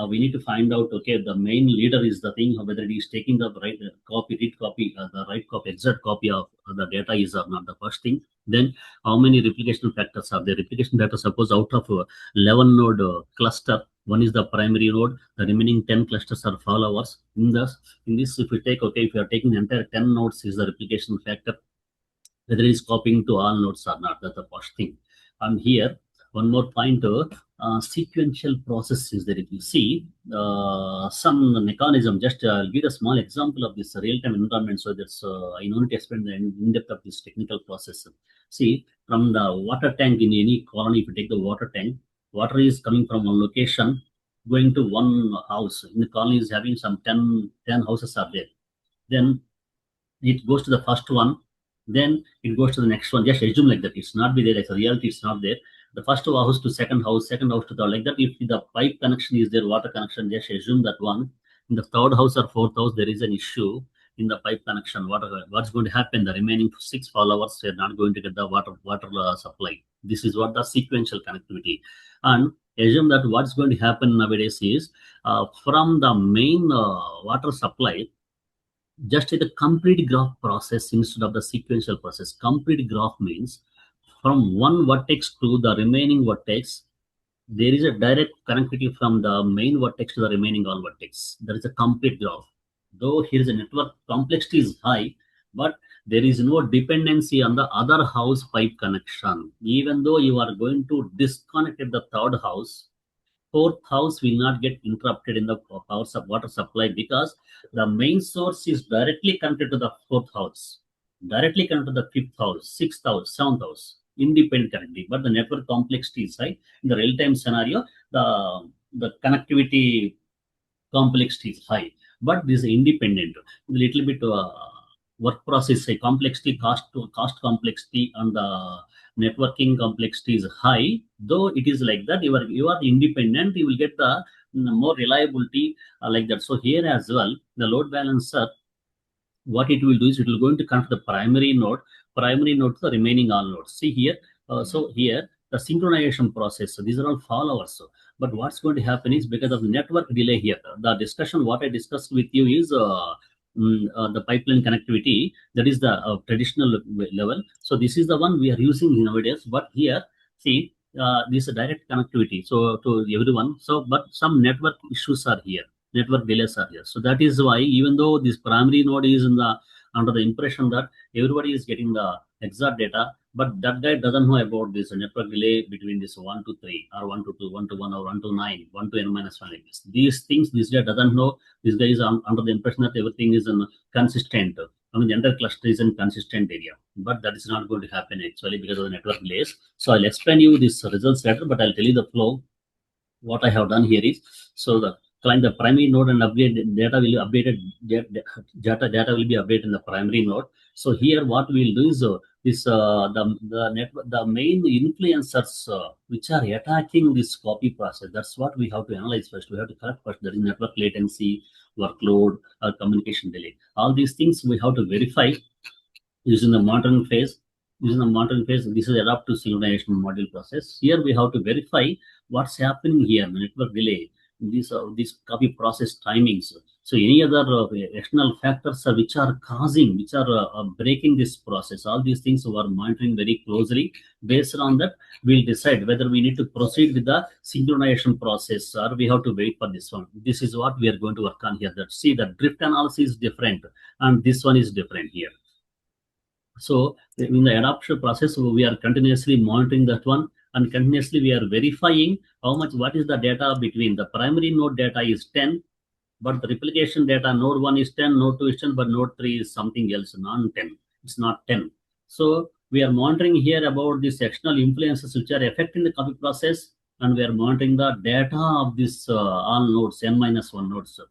we need to find out, okay, the main leader is the thing, whether it is taking the right copy, read copy, the right copy, exact copy of the data is or not, the first thing. Then how many replication factors are there? Replication factors, suppose out of 11 node cluster, one is the primary node, the remaining 10 clusters are followers. In this, if we take, okay, if you are taking the entire 10 nodes is the replication factor, whether it is copying to all nodes or not, that's the first thing. And here, one more point, sequential process is there. If you see some mechanism, just give a small example of this real-time environment. So that's I don't need to explain the in-depth of this technical process. See, from the water tank in any colony, if you take the water tank, water is coming from one location, going to one house. In the colony is having some 10 houses are there. Then it goes to the first one, then it goes to the next one. Just assume like that. It's not be there as a reality. It's not there. The first house to second house to third, like that. If the pipe connection is there, water connection, just assume that one. In the third house or fourth house, there is an issue in the pipe connection. What's going to happen? The remaining 6 followers are not going to get the water supply. This is what the sequential connectivity. And assume that what's going to happen nowadays is from the main water supply, just the complete graph process instead of the sequential process. Complete graph means from one vertex to the remaining vertex, there is a direct connectivity from the main vertex to the remaining all vertex. There is a complete graph. Though here is a network complexity is high, but there is no dependency on the other house pipe connection. Even though you are going to disconnect at the third house, fourth house will not get interrupted in the water supply, because the main source is directly connected to the fourth house, directly connected to the fifth house, sixth house, seventh house, independent connectivity. But the network complexity is high. In the real-time scenario, the connectivity complexity is high, but this is independent. A little bit work process complexity, cost complexity, and the networking complexity is high. Though it is like that, you are independent, you will get the more reliability like that. So here as well, the load balancer, what it will do is it will going to connect the primary node to the remaining all nodes. See here, so here the synchronization process. So these are all followers. But what's going to happen is, because of the network delay here, the discussion what I discussed with you is the pipeline connectivity. That is the traditional level. So this is the one we are using nowadays. But here, see, this is direct connectivity. So to everyone. So but some network issues are here. Network delays are here. So that is why, even though this primary node is under the impression that everybody is getting the exact data, but that guy doesn't know about this network delay between this 1 to 3 or 1 to 2, 1 to 1 or 1 to 9, 1 to n minus 1 like this. These things this guy doesn't know. This guy is under the impression that everything is consistent. I mean, the entire cluster is in consistent area, but that is not going to happen actually because of the network delays. So I'll explain you this results later, but I'll tell you the flow. What I have done here is, so the primary node and upgrade data will be updated. Data will be updated in the primary node. So here, what we will do is the main influencers which are attacking this copy process. That's what we have to analyze first. We have to correct first. There is network latency, workload, communication delay. All these things we have to verify using the monitoring phase. Using the monitoring phase, this is adaptive synchronization module process. Here we have to verify what's happening here, network delay, these copy process timings. So any other external factors which are breaking this process, all these things we are monitoring very closely. Based on that, we'll decide whether we need to proceed with the synchronization process or we have to wait for this one. This is what we are going to work on here. That see, the drift analysis is different and this one is different here. So in the adoption process, we are continuously monitoring that one, and continuously we are verifying what is the data between the primary node data is 10, but the replication data node 1 is 10, node 2 is 10, but node 3 is something else, non-10. It's not 10. So we are monitoring here about these external influences which are affecting the copy process, and we are monitoring the data of this all nodes, n-1 nodes.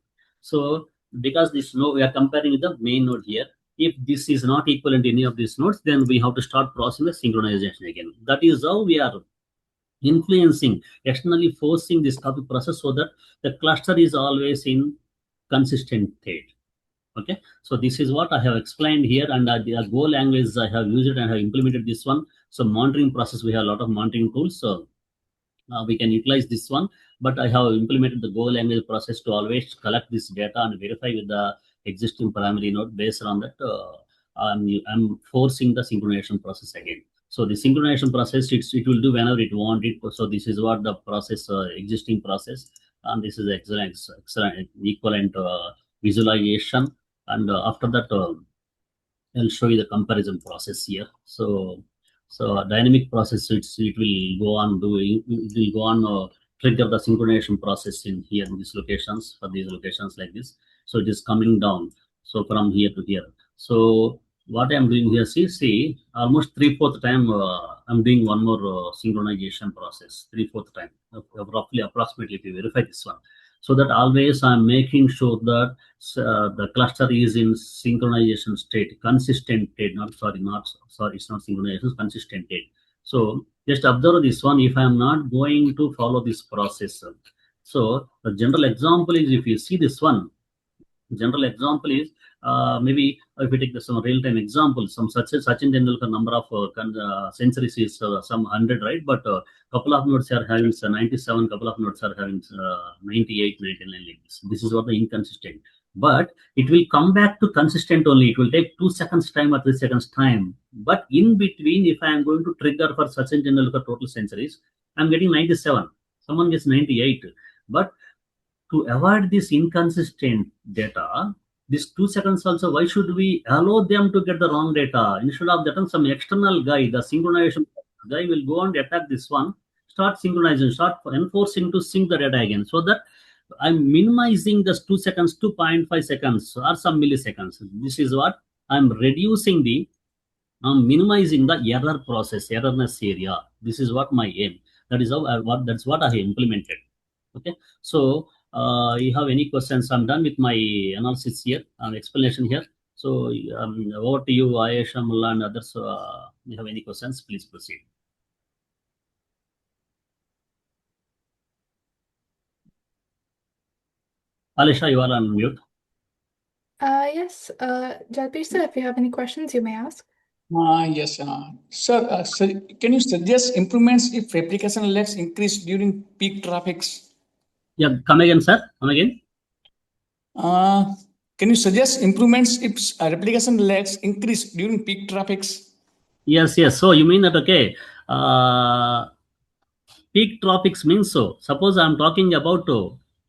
So because this node, we are comparing with the main node here. If this is not equivalent to any of these nodes, then we have to start processing the synchronization again. That is how we are influencing, externally forcing this copy process so that the cluster is always in consistent state. Okay, so this is what I have explained here, and the Go language I have used it and have implemented this one. So monitoring process, we have a lot of monitoring tools. So we can utilize this one. But I have implemented the Go language process to always collect this data and verify with the existing primary node. Based on that, I'm forcing the synchronization process again. So the synchronization process, it will do whenever it wants it. So this is what the process, existing process, and this is excellent equivalent visualization. And after that, I'll show you the comparison process here. So a dynamic process, it will go on doing, it will go on trigger the synchronization process in here in these locations, for these locations like this. So it is coming down. So from here to here. So what I'm doing here, see almost 3/4 time I'm doing one more synchronization process, 3/4 time, roughly approximately, if you verify this one. So that always I'm making sure that the cluster is in synchronization state, consistent state, not sorry, it's not synchronization, it's consistent state. So just observe this one. If I'm not going to follow this process, so the general example is, if you see this one, general example is maybe if we take some real-time example, some Sachin Tendulkar number of centuries is some 100, right? But couple of nodes are having 97, couple of nodes are having 98, 99 like this. This is what the inconsistent. But it will come back to consistent only. It will take 2 seconds time or 3 seconds time. But in between, if I am going to trigger for Sachin Tendulkar total centuries, I'm getting 97. Someone gets 98. But to avoid this inconsistent data, this 2 seconds also, why should we allow them to get the wrong data? Instead of that, some external guy, the synchronization guy, will go and attack this one, start synchronizing, start enforcing to sync the data again, so that I'm minimizing this 2 seconds to 0.5 seconds or some milliseconds. This is what I'm reducing I'm minimizing the error process, errorness area. This is what my aim. That is that's what I have implemented. Okay. So you have any questions? I'm done with my analysis here and explanation here. So over to you, Ayesha, Mullah, and others. You have any questions? Please proceed. Alisha, you are on mute. Yes, Jalpesh sir, if you have any questions, you may ask. Yes, sir, can you suggest improvements if replication lags increase during peak traffics? Yeah, come again, sir. Come again. Can you suggest improvements if replication lags increase during peak traffics? Yes. So you mean that, okay. Peak traffics means, so suppose I'm talking about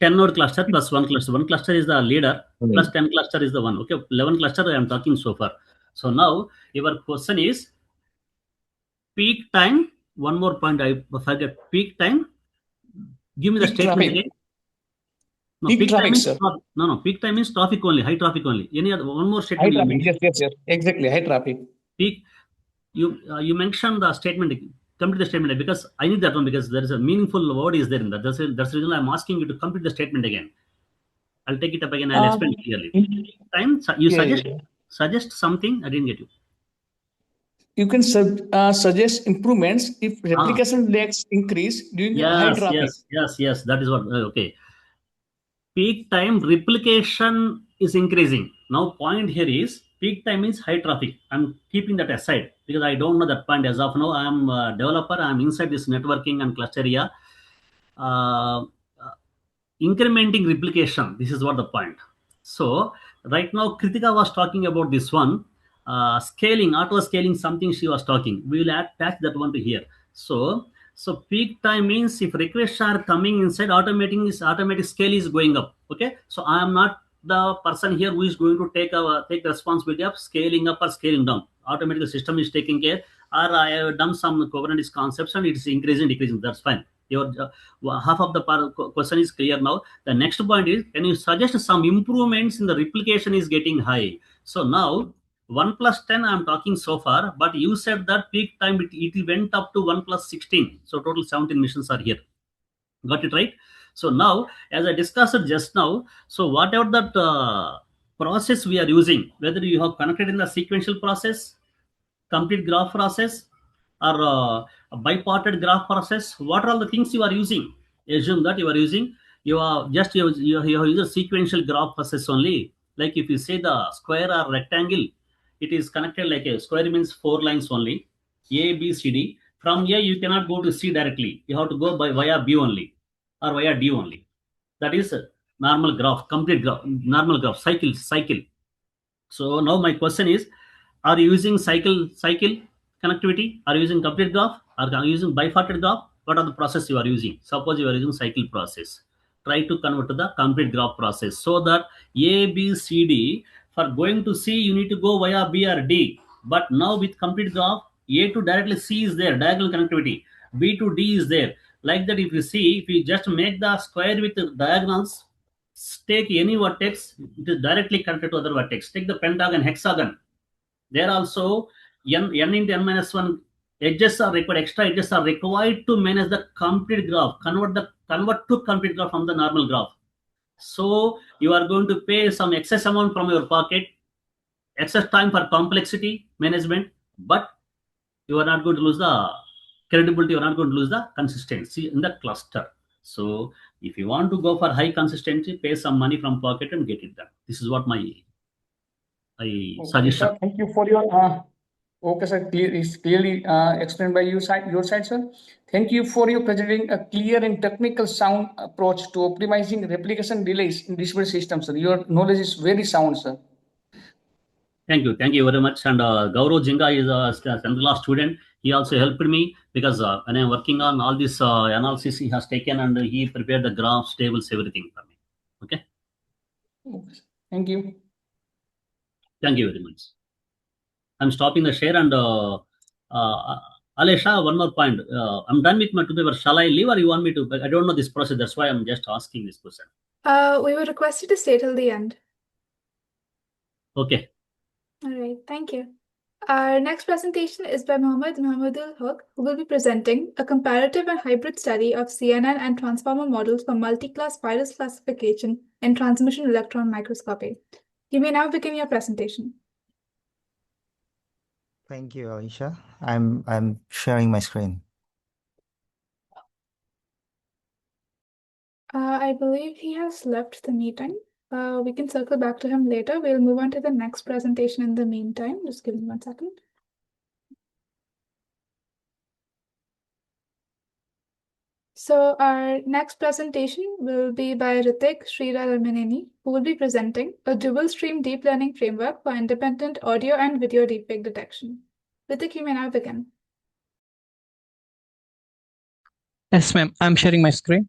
10 node cluster plus one cluster. One cluster is the leader, plus 10 cluster is the one. Okay, 11 cluster I am talking so far. So now your question is peak time. One more point I forget. Peak time. Give me the Peak statement traffic. again. No, Peak peak time traffic, means sir. no. Peak time means traffic only, high traffic only. Any other one more High statement you traffic. mentioned? Yes. Exactly. High traffic. Peak. You mentioned the statement. Complete the statement, because I need that one, because there is a meaningful word is there in that. That's the reason I'm asking you to complete the statement again. I'll take it up again. I'll explain clearly. Time you suggest something. I didn't get you. You can suggest improvements if replication lags increase during high traffic. Yes. That is what. Okay. Peak time replication is increasing. Now, point here is peak time is high traffic. I'm keeping that aside because I don't know that point as of now. I'm a developer. I'm inside this networking and cluster area. Uh, Incrementing replication, this is what the point. So right now Kritika was talking about this one, scaling, auto scaling, something she was talking. We will attach that one to here. So peak time means if requests are coming inside, automatic scale is going up. Okay, so I am not the person here who is going to take the responsibility of scaling up or scaling down. Automatically system is taking care, or I have done some Kubernetes concepts and it's increasing, decreasing. That's fine. Your half of the question is clear now. The next point is, can you suggest some improvements in the replication is getting high? So now 1 plus 10 I'm talking so far, but you said that peak time it went up to 1 plus 16. So total 17 missions are here. Got it right? So now, as I discussed it just now, so whatever that process we are using, whether you have connected in the sequential process, complete graph process, or a biparted graph process, what are all the things you are using? Assume that you are using, you are just you use a sequential graph process only. Like if you say the square or rectangle, it is connected like a square means 4 lines only, A B C D. From A, you cannot go to C directly. You have to go by via B only or via D only. That is a normal graph, complete graph, normal graph, cycle. So now my question is, are you using cycle connectivity? Are you using complete graph? Are you using bipartite graph? What are the process you are using? Suppose you are using cycle process. Try to convert to the complete graph process so that A, B, C, D. For going to C, you need to go via B or D. But now with complete graph, A to directly C is there, diagonal connectivity. B to D is there. Like that, if you see, if you just make the square with the diagonals, take any vertex, it is directly connected to other vertex. Take the pentagon, hexagon. There also n into n minus 1 edges are required, extra edges are required to manage the complete graph, convert to complete graph from the normal graph. So you are going to pay some excess amount from your pocket, excess time for complexity management, but you are not going to lose the credibility, you are not going to lose the consistency in the cluster. So if you want to go for high consistency, pay some money from pocket and get it done. This is what my Okay, suggestion. sir. Thank you for your okay, sir. It's clearly explained by your side, sir. Thank you for your presenting a clear and technical sound approach to optimizing replication delays in distributed systems, sir. Your knowledge is very sound, sir. Thank you very much. And Gaurav Jinga is a central student. He also helped me because when I'm working on all this analysis, he has taken and he prepared the graphs, tables, everything for me. Okay. Okay, sir. Thank you. Thank you very much. I'm stopping the share and Alesha, one more point. I'm done with my today, but shall I leave or you want me to? I don't know this process. That's why I'm just asking this question. We were requested to stay till the end. Okay. All right, thank you. Our next presentation is by Mohammadul Haq, who will be presenting a comparative and hybrid study of CNN and transformer models for multi-class virus classification and transmission electron microscopy. You may now begin your presentation. Thank you, Aisha. I'm sharing my screen. I believe he has left the meeting. We can circle back to him later. We'll move on to the next presentation in the meantime. Just give me 1 second. So our next presentation will be by Ritik Sriraramaneni, who will be presenting a dual stream deep learning framework for independent audio and video deepfake detection. Ritik, you may now begin. Yes, ma'am. I'm sharing my screen.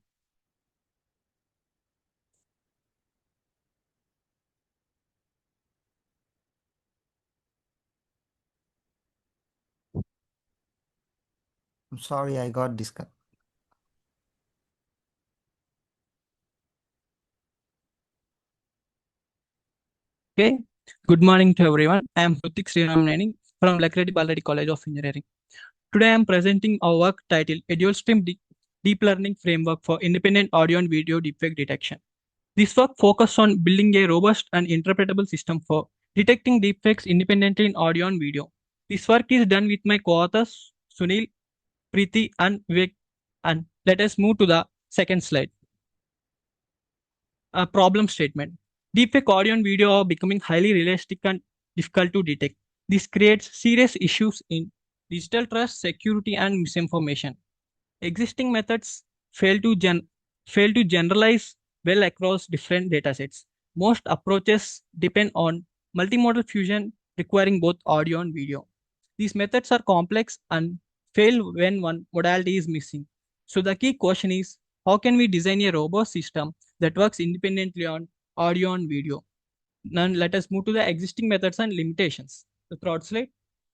I'm sorry, I got disconnected. Okay. Good morning to everyone. I am Hrutik Sriramaneni from Lakreddy Baladi College of Engineering. Today I am presenting our work titled A Dual Stream Deep Learning Framework for Independent Audio and Video Deepfake Detection. This work focuses on building a robust and interpretable system for detecting deepfakes independently in audio and video. This work is done with my co-authors Sunil, Preeti, and Vivek. And let us move to the second slide. A problem statement. Deepfake audio and video are becoming highly realistic and difficult to detect. This creates serious issues in digital trust, security, and misinformation. Existing methods fail to generalize well across different datasets. Most approaches depend on multimodal fusion requiring both audio and video. These methods are complex and fail when one modality is missing. So the key question is, how can we design a robust system that works independently on audio and video? Now let us move to the existing methods and limitations. The third slide.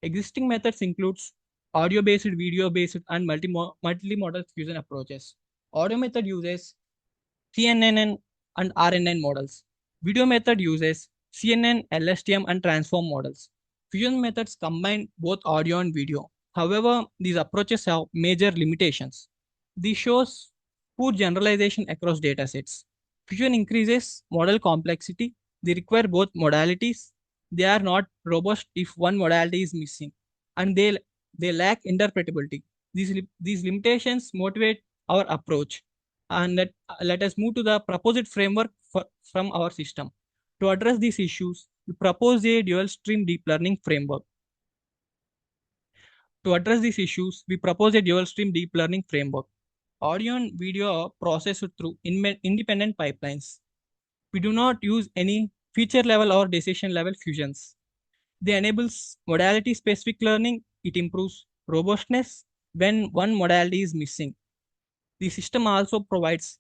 Existing methods includes audio-based, video-based, and multimodal fusion approaches. Audio method uses CNN and RNN models. Video method uses CNN, LSTM, and transform models. Fusion methods combine both audio and video. However, these approaches have major limitations. This shows poor generalization across datasets. Fusion increases model complexity. They require both modalities. They are not robust if one modality is missing, and they lack interpretability. These limitations motivate our approach. And let us move to the proposed framework from our system. To address these issues, we propose a dual stream deep learning framework. To address these issues, we propose a dual stream deep learning framework. Audio and video are processed through independent pipelines. We do not use any feature level or decision level fusions. They enables modality specific learning. It improves robustness when one modality is missing. The system also provides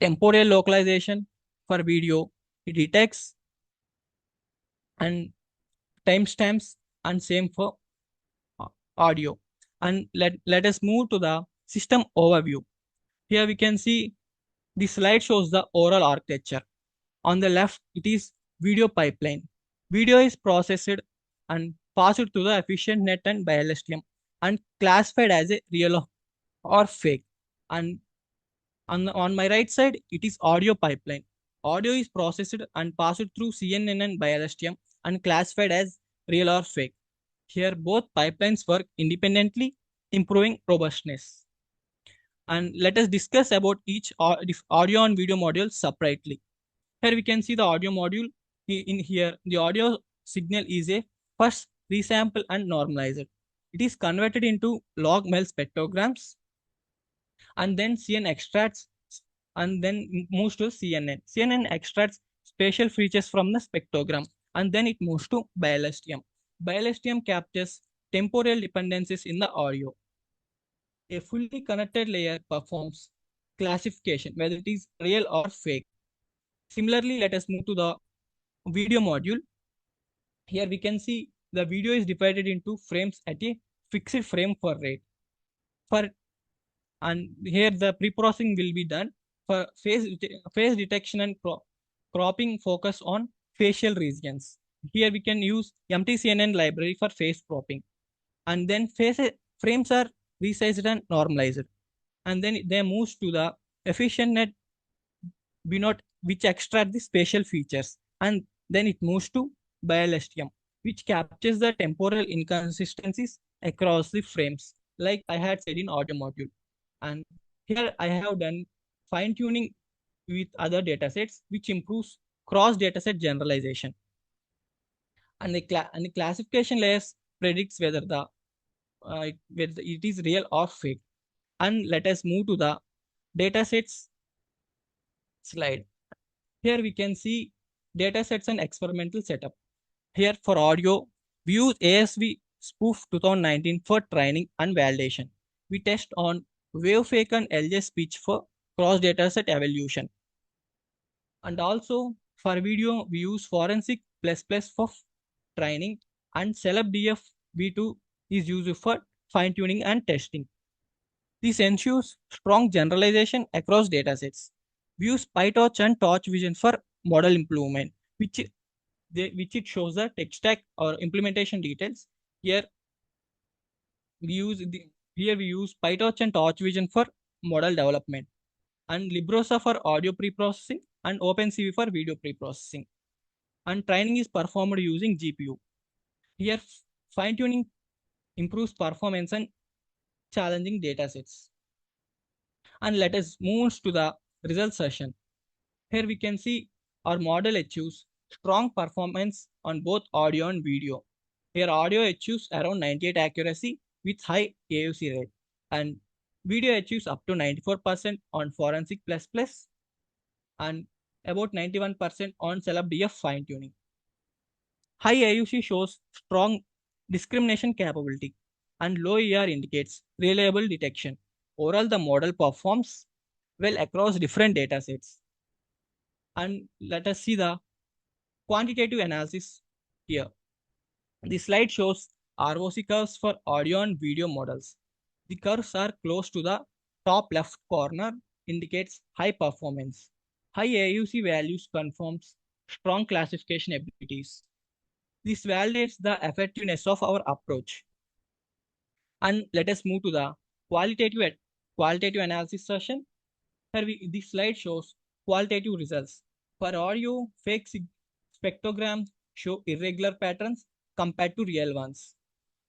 temporal localization for video. It detects and timestamps and same for audio. And let us move to the system overview. Here we can see the slide shows the overall architecture. On the left, it is video pipeline. Video is processed and passed through the efficient net and by LSTM and classified as a real or fake. And on my right side, it is audio pipeline. Audio is processed and passed through CNN and by LSTM and classified as real or fake. Here, both pipelines work independently, improving robustness. And let us discuss about each audio and video module separately. Here we can see the audio module. In here, the audio signal is a first resample and normalized. It is converted into log mel spectrograms, and then CNN extracts and then moves to CNN. CNN extracts spatial features from the spectrogram, and then it moves to BLSTM. BLSTM captures temporal dependencies in the audio. A fully connected layer performs classification, whether it is real or fake. Similarly, let us move to the video module. Here we can see the video is divided into frames at a fixed frame per rate. And here the pre-processing will be done for face detection and cropping focus on facial regions. Here we can use MTCNN library for face cropping. And then frames are resized and normalized. And then they moves to the efficient net BNOT, which extract the spatial features. And then it moves to BLSTM, which captures the temporal inconsistencies across the frames, like I had said in audio module. And here I have done fine tuning with other datasets, which improves cross dataset generalization. And the classification layers predicts whether it is real or fake. And let us move to the datasets slide. Here we can see datasets and experimental setup. Here for audio, we use ASV Spoof 2019 for training and validation. We test on WaveFake and LJ speech for cross dataset evaluation. And also for video, we use Forensic++ for training, and CelebDF V2 is used for fine tuning and testing. This ensures strong generalization across datasets. We use PyTorch and Torch Vision for model improvement, which it shows the tech stack or implementation details. Here we use PyTorch and Torch Vision for model development, and Librosa for audio preprocessing, and OpenCV for video preprocessing. And training is performed using GPU. Here fine tuning improves performance and challenging datasets. And let us move to the result session. Here we can see our model achieves strong performance on both audio and video. Here audio achieves around 98 accuracy with high AUC rate, and video achieves up to 94% on Forensic++ and about 91% on CelebDF fine tuning. High AUC shows strong discrimination capability, and low ER indicates reliable detection. Overall, the model performs well across different datasets. And let us see the quantitative analysis here. The slide shows ROC curves for audio and video models. The curves are close to the top left corner, indicates high performance. High AUC values confirms strong classification abilities. This validates the effectiveness of our approach. And let us move to the qualitative analysis session. Here this slide shows qualitative results. For audio, fake spectrograms show irregular patterns compared to real ones,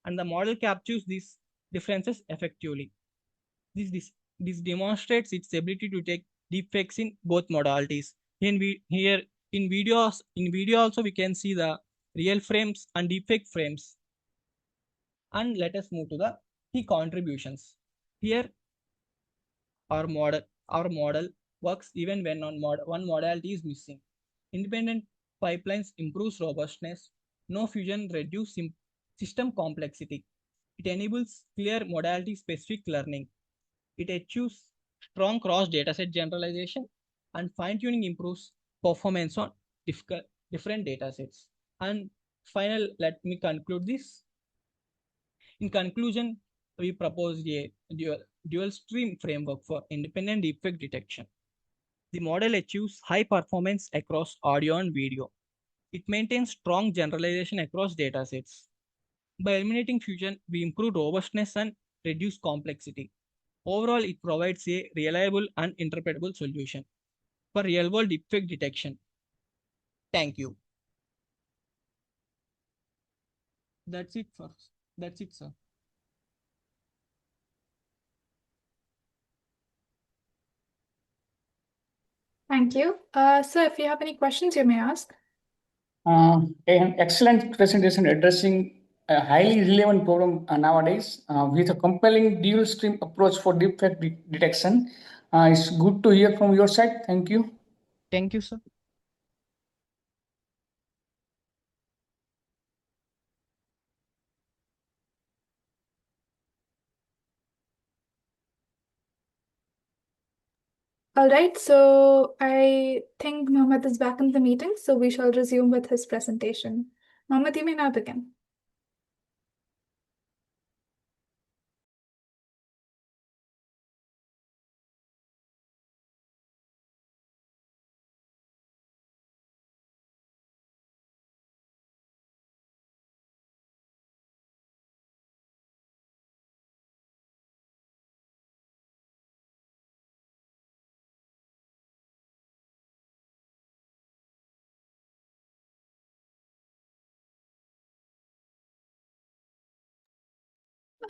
and the model captures these differences effectively. This demonstrates its ability to take deepfakes in both modalities. In video also we can see the real frames and deepfake frames. And let us move to the key contributions. Here, our model works even when one modality is missing. Independent pipelines improves robustness. No fusion reduce system complexity. It enables clear modality-specific learning. It achieves strong cross-dataset generalization, and fine-tuning improves performance on different datasets. And final, let me conclude this. In conclusion, we proposed a dual stream framework for independent deepfake detection. The model achieves high performance across audio and video. It maintains strong generalization across datasets. By eliminating fusion, we improve robustness and reduce complexity. Overall, it provides a reliable and interpretable solution for real-world deepfake detection. Thank you. That's it, sir. Thank you. Sir, if you have any questions, you may ask. An excellent presentation addressing a highly relevant problem nowadays with a compelling dual stream approach for deepfake detection. It's good to hear from your side. Thank you. Thank you, sir. All right, so I think Mohammed is back in the meeting, so we shall resume with his presentation. Mohammed, you may now begin.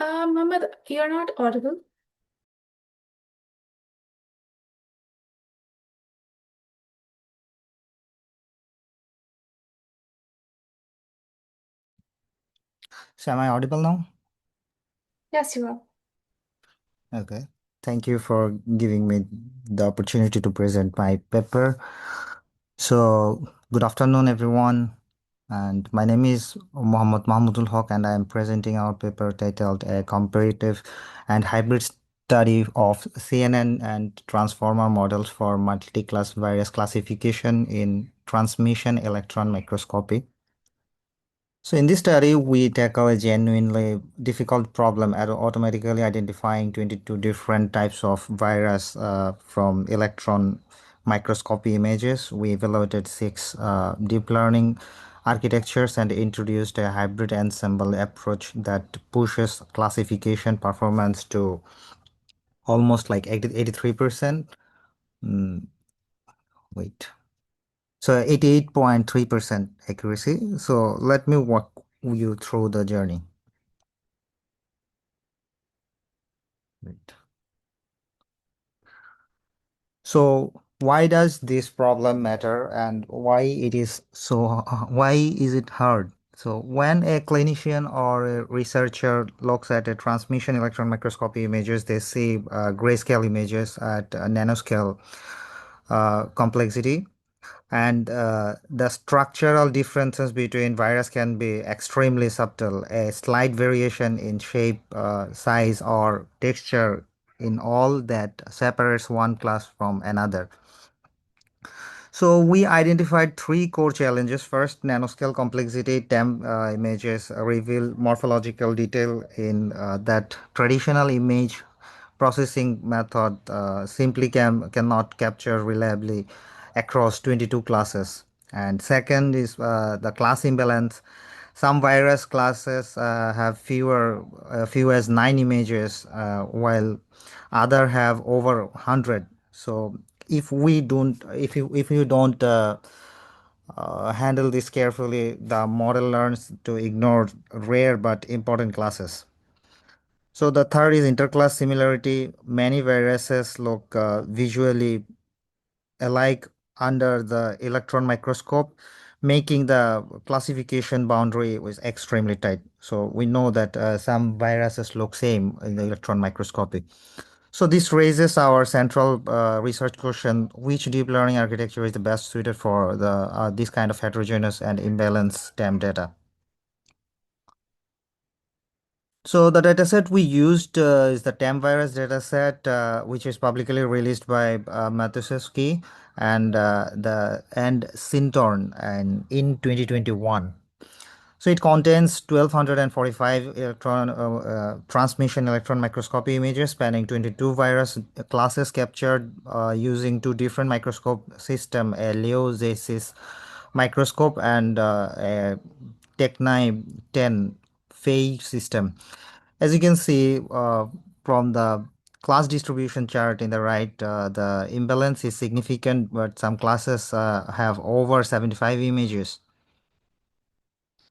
Mohammed, you're not audible. So am I audible now? Yes, you are. Okay. Thank you for giving me the opportunity to present my paper. So, good afternoon, everyone. And my name is Mohammad Mahmudul Haq, and I am presenting our paper titled A Comparative and Hybrid Study of CNN and Transformer Models for Multi-Class Virus Classification in Transmission Electron Microscopy. So in this study, we tackle a genuinely difficult problem at automatically identifying 22 different types of virus from electron microscopy images. We evaluated 6 deep learning architectures and introduced a hybrid ensemble approach that pushes classification performance to almost like 83%. Wait. So 88.3% accuracy. So let me walk you through the journey. Right. So why does this problem matter and why it is so why is it hard? So when a clinician or a researcher looks at a transmission electron microscopy images, they see grayscale images at nanoscale complexity. And the structural differences between virus can be extremely subtle. A slight variation in shape, size, or texture in all that separates one class from another. So we identified 3 core challenges. First, nanoscale complexity. TEM images reveal morphological detail in that traditional image processing method simply cannot capture reliably across 22 classes. And second is the class imbalance. Some virus classes have few as 9 images, while other have over 100. So if you don't handle this carefully, the model learns to ignore rare but important classes. So the third is interclass similarity. Many viruses look visually alike under the electron microscope, making the classification boundary was extremely tight. So we know that some viruses look same in the electron microscopy. So this raises our central research question: which deep learning architecture is the best suited for the this kind of heterogeneous and imbalanced TAM data? So the dataset we used is the TAM virus dataset, which is publicly released by Matuszewski and Sintorn and in 2021. So it contains 1245 transmission electron microscopy images spanning 22 virus classes captured using two different microscope system, a Leo ZSys microscope and a Techni 10 Fey system. As you can see from the class distribution chart in the right, the imbalance is significant, but some classes have over 75 images.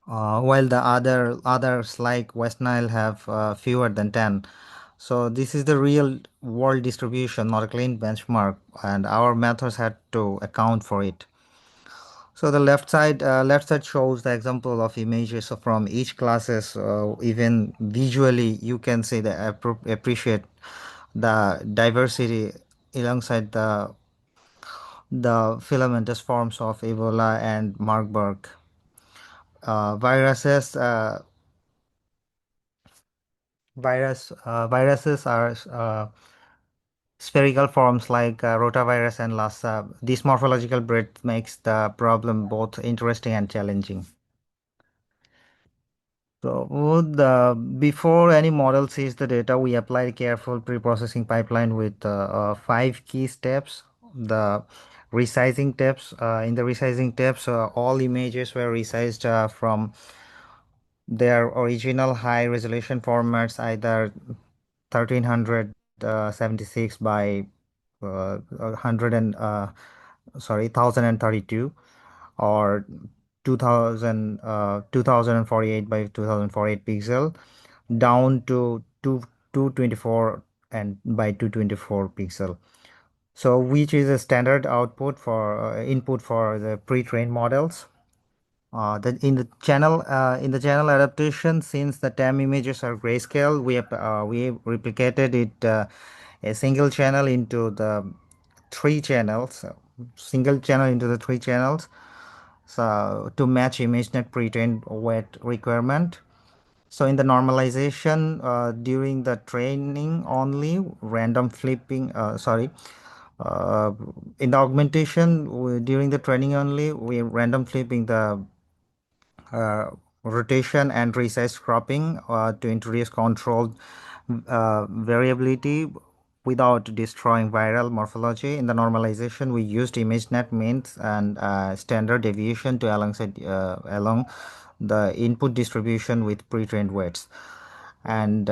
While the others like West Nile have fewer than 10. So this is the real world distribution, not a clean benchmark, and our methods had to account for it. So the left side shows the example of images from each classes. Even visually, you can see the appreciate the diversity alongside the filamentous forms of Ebola and Marburg. Viruses viruses are spherical forms like rotavirus and Lassa. This morphological breadth makes the problem both interesting and challenging. So before any model sees the data, we apply a careful pre-processing pipeline with 5 key steps. The resizing steps. In the resizing steps, all images were resized from their original high resolution formats, either 1376 by 1032 or 2048 by 2048 pixel down to 224 and by 224 pixel. So which is a standard output for input for the pre-trained models. In the channel adaptation, since the TAM images are grayscale, we replicated it a single channel into the 3 channels, single channel into the 3 channels, so to match ImageNet pre-trained weight requirement. So in the normalization during the training only, random flipping. In the augmentation during the training only, we random flipping the rotation and resize cropping to introduce controlled variability without destroying viral morphology. In the normalization, we used ImageNet means and standard deviation to along the input distribution with pre-trained weights. And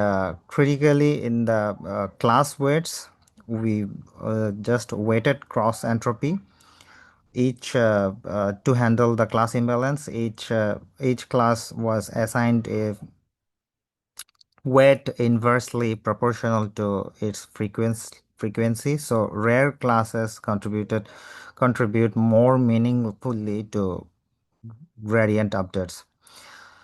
critically, in the class weights, we just weighted cross entropy each to handle the class imbalance. Each class was assigned a weight inversely proportional to its frequency. So rare classes contribute more meaningfully to gradient updates.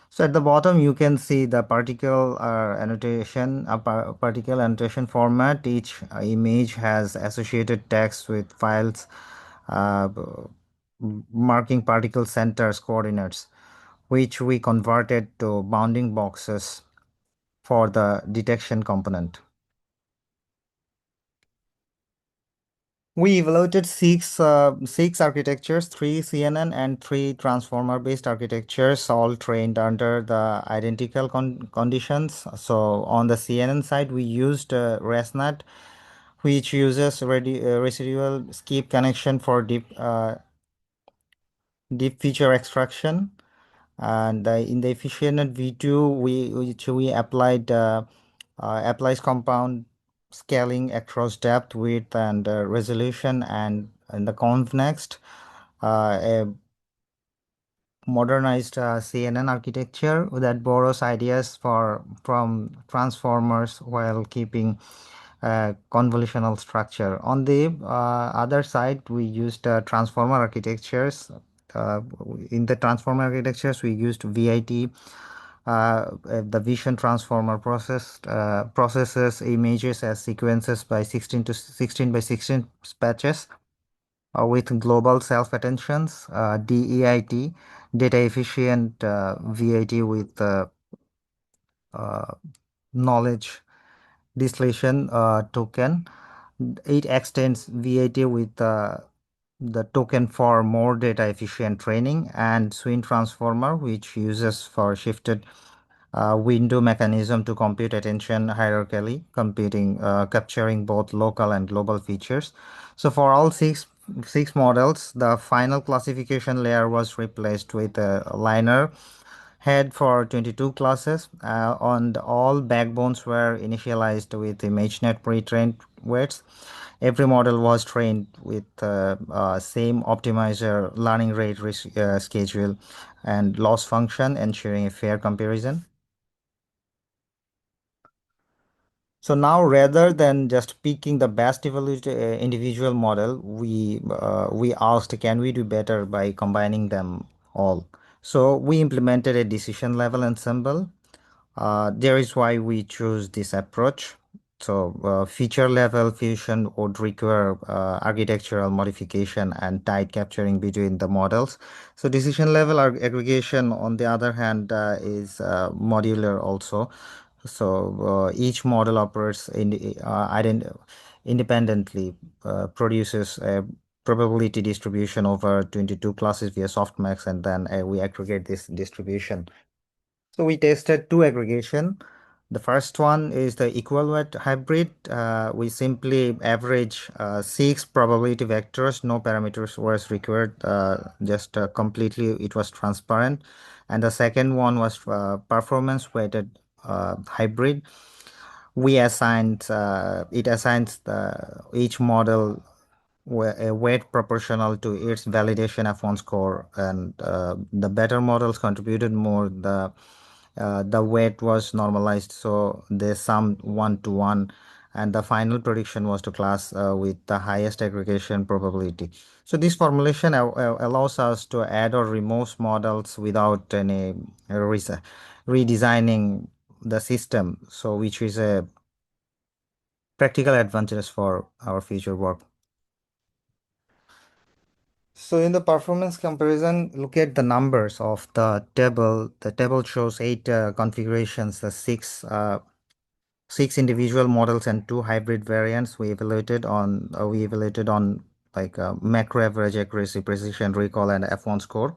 So at the bottom, you can see the particle annotation, particle annotation format. Each image has associated text with files uh, marking particle centers coordinates, which we converted to bounding boxes for the detection component. We evaluated six architectures, 3 CNN and 3 transformer-based architectures, all trained under the identical conditions. So on the CNN side, we used ResNet, which uses residual skip connection for deep feature extraction. And in the efficient V2, we applied applies compound scaling across depth, width, and resolution. And in the ConvNext, a modernized CNN architecture that borrows ideas from transformers while keeping convolutional structure. On the other side, we used transformer architectures in the transformer architectures, we used VIT. The vision transformer processes images as sequences by 16 to 16 by 16 patches with global self-attentions. DEIT, data efficient VIT with knowledge distillation token. It extends VIT with the token for more data efficient training, and swing transformer, which uses for shifted window mechanism to compute attention hierarchically, capturing both local and global features. So for all six models, the final classification layer was replaced with a liner head for 22 classes, and all backbones were initialized with ImageNet pre-trained weights. Every model was trained with same optimizer, learning rate, schedule, and loss function, ensuring a fair comparison. So now, rather than just picking the best individual model, we asked, can we do better by combining them all? So we implemented a decision level ensemble. There is why we choose this approach. So feature level fusion would require architectural modification and tight capturing between the models. So decision level aggregation, on the other hand, is modular also. So each model operates independently, produces a probability distribution over 22 classes via softmax, and then we aggregate this distribution. So we tested two aggregation. The first one is the equal weight hybrid. We simply average six probability vectors. No parameters was required. Just completely, it was transparent. And the second one was performance weighted hybrid. We assigned it assigns each model a weight proportional to its validation F1 score, and the better models contributed more. The weight was normalized, so they summed 1 to 1, and the final prediction was to class with the highest aggregation probability. So this formulation allows us to add or remove models without any redesigning the system, so which is a practical advantage for our future work. So in the performance comparison, look at the numbers of the table. The table shows 8 configurations, the six individual models and 2 hybrid variants. We evaluated on like macro average accuracy, precision, recall, and F1 score.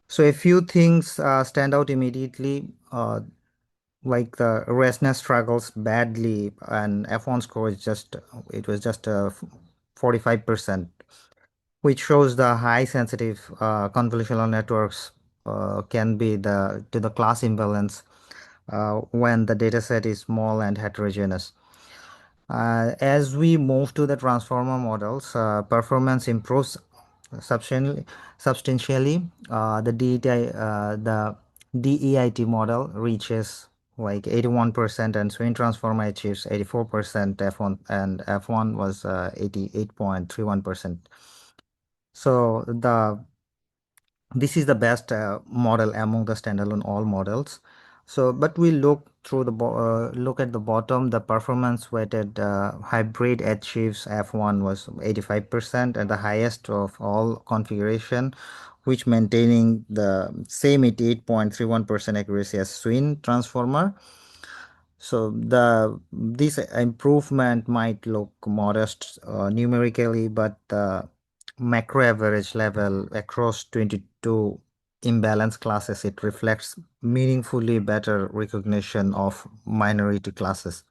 So a few things stand out immediately. Like the ResNet struggles badly, and F1 score is just 45%. Which shows the high sensitive convolutional networks can be to the class imbalance when the dataset is small and heterogeneous. As we move to the transformer models, performance improves substantially. The DEIT model reaches like 81%, and swing transformer achieves 84%. F1 was 88.31%. So this is the best model among the standalone all models. So, but we look through look at the bottom. The performance weighted hybrid achieves F1 was 85%, and the highest of all configuration, which maintaining the same 88.31% accuracy as swing transformer. So this improvement might look modest numerically, but the macro average level across 22 imbalance classes, it reflects meaningfully better recognition of minority classes.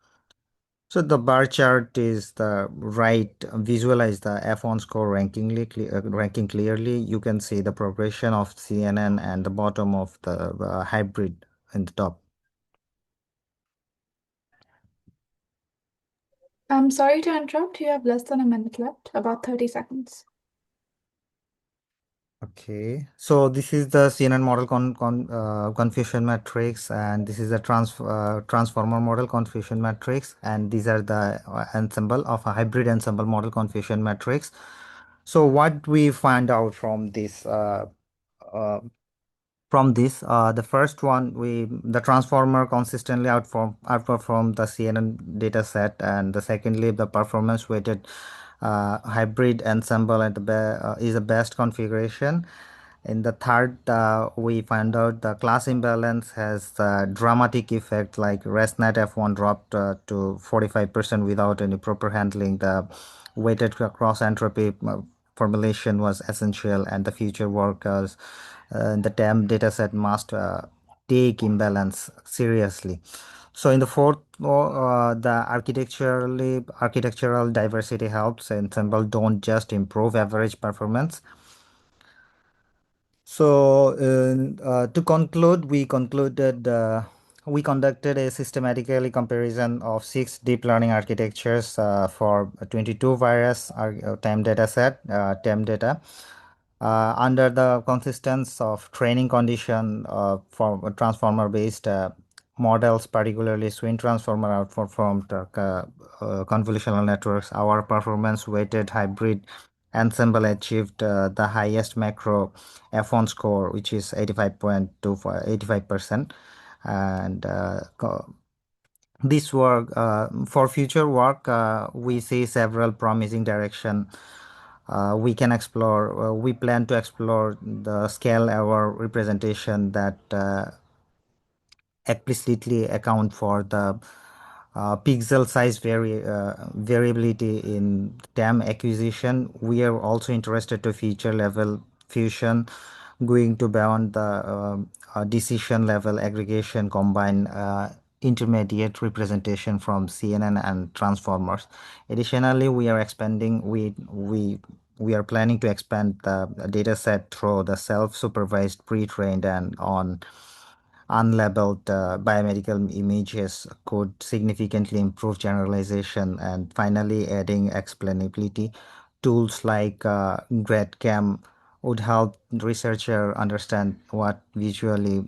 So the bar chart is the right, visualize the F1 score ranking clearly. You can see the progression of CNN and the bottom of the hybrid in the top. I'm sorry to interrupt. You have less than a minute left, about 30 seconds. Okay, so this is the CNN model confusion matrix, and this is the transformer model confusion matrix, and these are the ensemble of a hybrid ensemble model confusion matrix. So what we find out from this, the first one, the transformer consistently outperform the CNN data set, and the secondly, the performance weighted hybrid ensemble is the best configuration. In the third, we find out the class imbalance has a dramatic effect, like ResNet F1 dropped to 45% without any proper handling. The weighted cross entropy formulation was essential, and the future workers the TAM dataset must take imbalance seriously. So in the fourth, the architectural diversity helps. Ensemble don't just improve average performance. So to conclude, we conducted a systematically comparison of 6 deep learning architectures for 22 virus time data set, TAM data. Under the consistence of training condition for transformer-based models, particularly swing transformer outperformed convolutional networks, our performance-weighted hybrid ensemble achieved the highest macro F1 score, which is 85%. And this work for future work, we see several promising direction we plan to explore the scale error representation that explicitly account for the pixel size variability in TAM acquisition. We are also interested to feature level fusion, going to beyond the decision level aggregation, combine intermediate representation from CNN and transformers. Additionally, we are planning to expand the data set through the self-supervised pre-trained and on unlabeled biomedical images could significantly improve generalization, and finally adding explainability tools like GradCam would help researcher understand what visual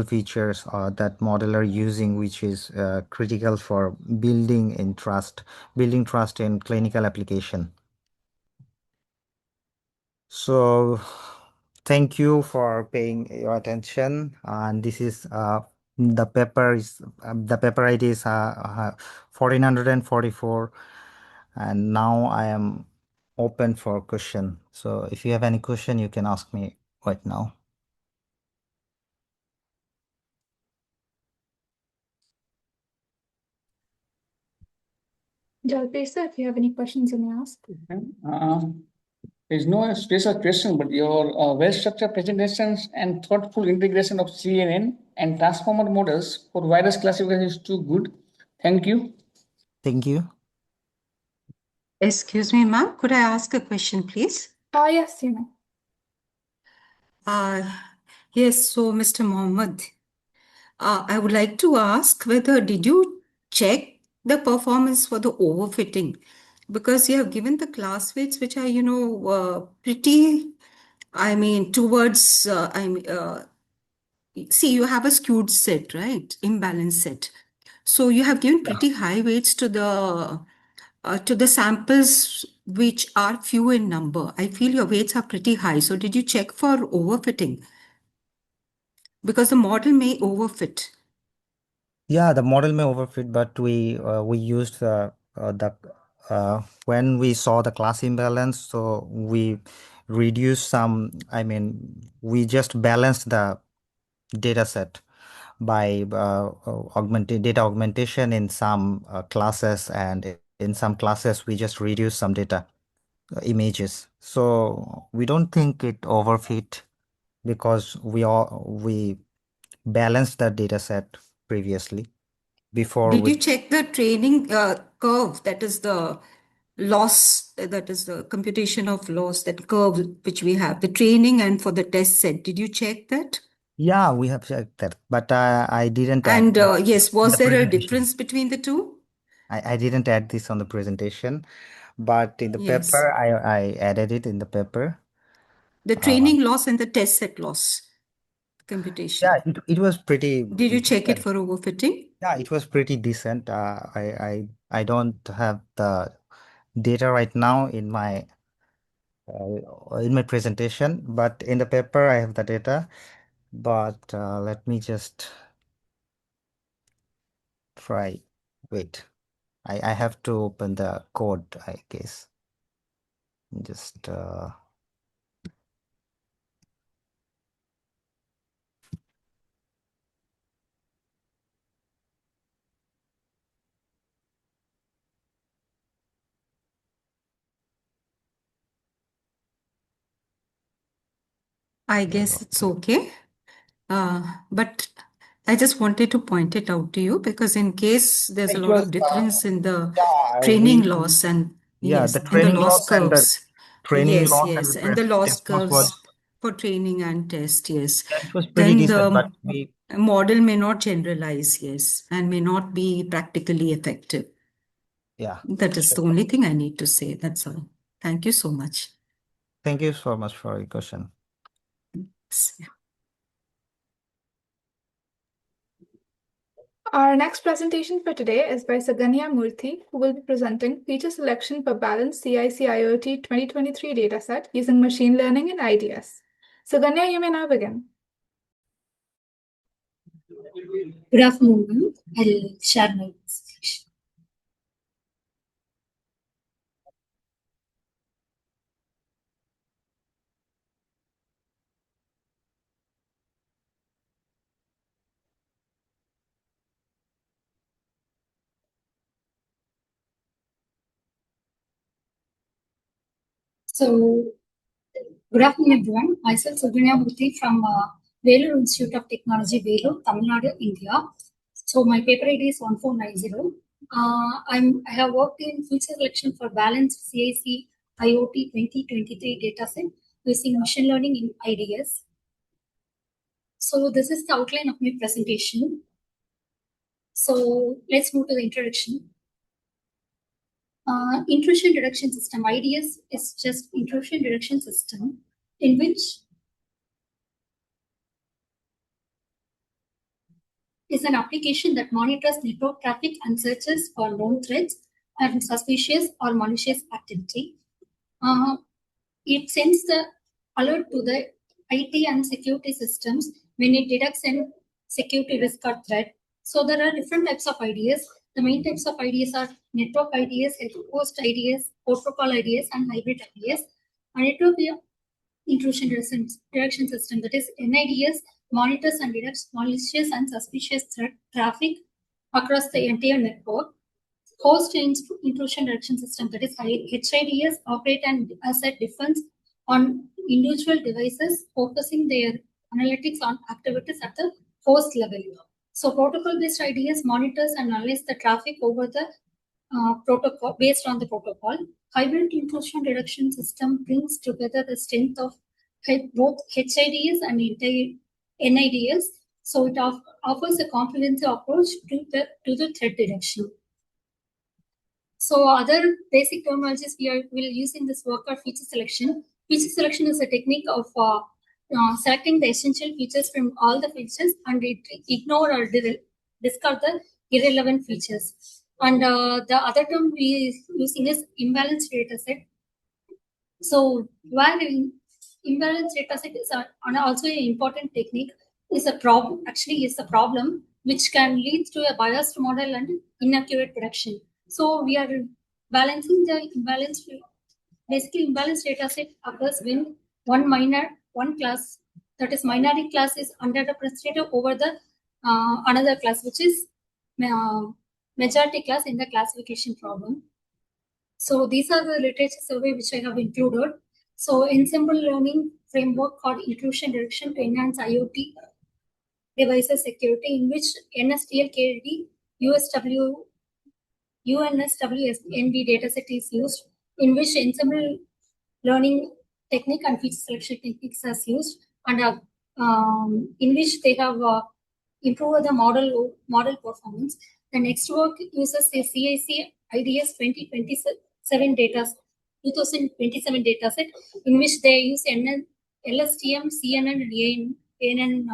features that model are using, which is critical for building trust in clinical application. So thank you for paying your attention. And this is the paper ID is 1444. And now I am open for question. So if you have any question, you can ask me right now. Jalpesa, if you have any questions, you may ask. There's no special question, but your well-structured presentations and thoughtful integration of CNN and transformer models for virus classification is too good. Thank you. Thank you. Excuse me, ma'am. Could I ask a question, please? Yes, you may. Yes, so Mr. Mohammed, I would like to ask whether did you check the performance for the overfitting? Because you have given the class weights which are, pretty, towards, see, you have a skewed set, right? Imbalanced set. So you have given pretty high weights to the samples which are few in number. I feel your weights are pretty high. So did you check for overfitting? Because the model may overfit. Yeah, the model may overfit, but we used when we saw the class imbalance, so we reduced some. We just balanced the data set by data augmentation in some classes, and in some classes we just reduced some data images. So we don't think it overfit because we balanced the data set previously before Did we. you check the training curve? That is the loss, that is the computation of loss, that curve which we have, the training and for the test set. Did you check that? Yeah, we have checked that, but I didn't add And that yes, in was the there a presentation. difference between the two? I didn't add this on the presentation, but in the Yes. paper, I added it in the paper. The training loss and the test set loss computation. Yeah, it was pretty Did you check it decent. for overfitting? Yeah, it was pretty decent. I don't have the data right now in my in my presentation, but in the paper I have the data. But let me just try. Wait, I have to open the code, I guess. Just I guess it's okay. But I just wanted to point it out to you because in case there's a It lot was, of difference in the yeah, training loss and yeah, yes, the and the training loss loss and the curves. training Yes, loss yes, and and the loss response curves was for training and test, yes. that was pretty Then decent, but the model may not generalize, yes, and may not be practically effective. yeah. That is the only thing I need to say. That's all. Thank you so much. Thank you so much for your question. Yeah. Our next presentation for today is by Saganya Murthy, who will be presenting feature selection for balanced CIC IoT 2023 dataset using machine learning and IDS. Saganya, you may now begin. Good afternoon, ma'am. I'll share my presentation. So, good afternoon, everyone. Myself, Suganya Murthy from Vellore Institute of Technology, Vellore, Tamil Nadu, India. So, my paper ID is 1490. I have worked in feature selection for balanced CIC IoT 2023 dataset using machine learning in IDS. So, this is the outline of my presentation. So, let's move to the introduction. Intrusion detection system, IDS, is just intrusion detection system in which is an application that monitors network traffic and searches for known threats and suspicious or malicious activity. It sends the alert to the IT and security systems when it detects a security risk or threat. So there are different types of IDS. The main types of IDS are network IDS, host IDS, protocol IDS, and hybrid IDS. And it will be an intrusion detection system, that is NIDS, monitors and detects malicious and suspicious threat traffic across the entire network. Host intrusion detection system, that is HIDS, operate and asset defense on individual devices, focusing their analytics on activities at the host level. So protocol-based IDS monitors and analyzes the traffic over the protocol based on the protocol. Hybrid intrusion detection system brings together the strength of both HIDS and NIDS. So it offers a comprehensive approach to the threat detection. So other basic terminologies will use in this work are feature selection. Feature selection is a technique of selecting the essential features from all the features and ignore or discard the irrelevant features. And the other term we are using is imbalanced data set. So where imbalanced data set is also an important technique, is a problem. Actually, is a problem which can lead to a biased model and inaccurate prediction. So we are balancing the imbalance. Basically, imbalanced data set occurs when one class, that is minority class, is underrepresented over the another class, which is majority class in the classification problem. So these are the literature survey which I have included. So ensemble learning framework called intrusion detection to enhance IoT devices security, in which NSTL-KD UNSWNB dataset is used, in which ensemble learning technique and feature selection techniques are used, and in which they have improved the model performance. The next work uses a CIC IDS 2027 dataset, in which they use LSTM, CNN, and ANN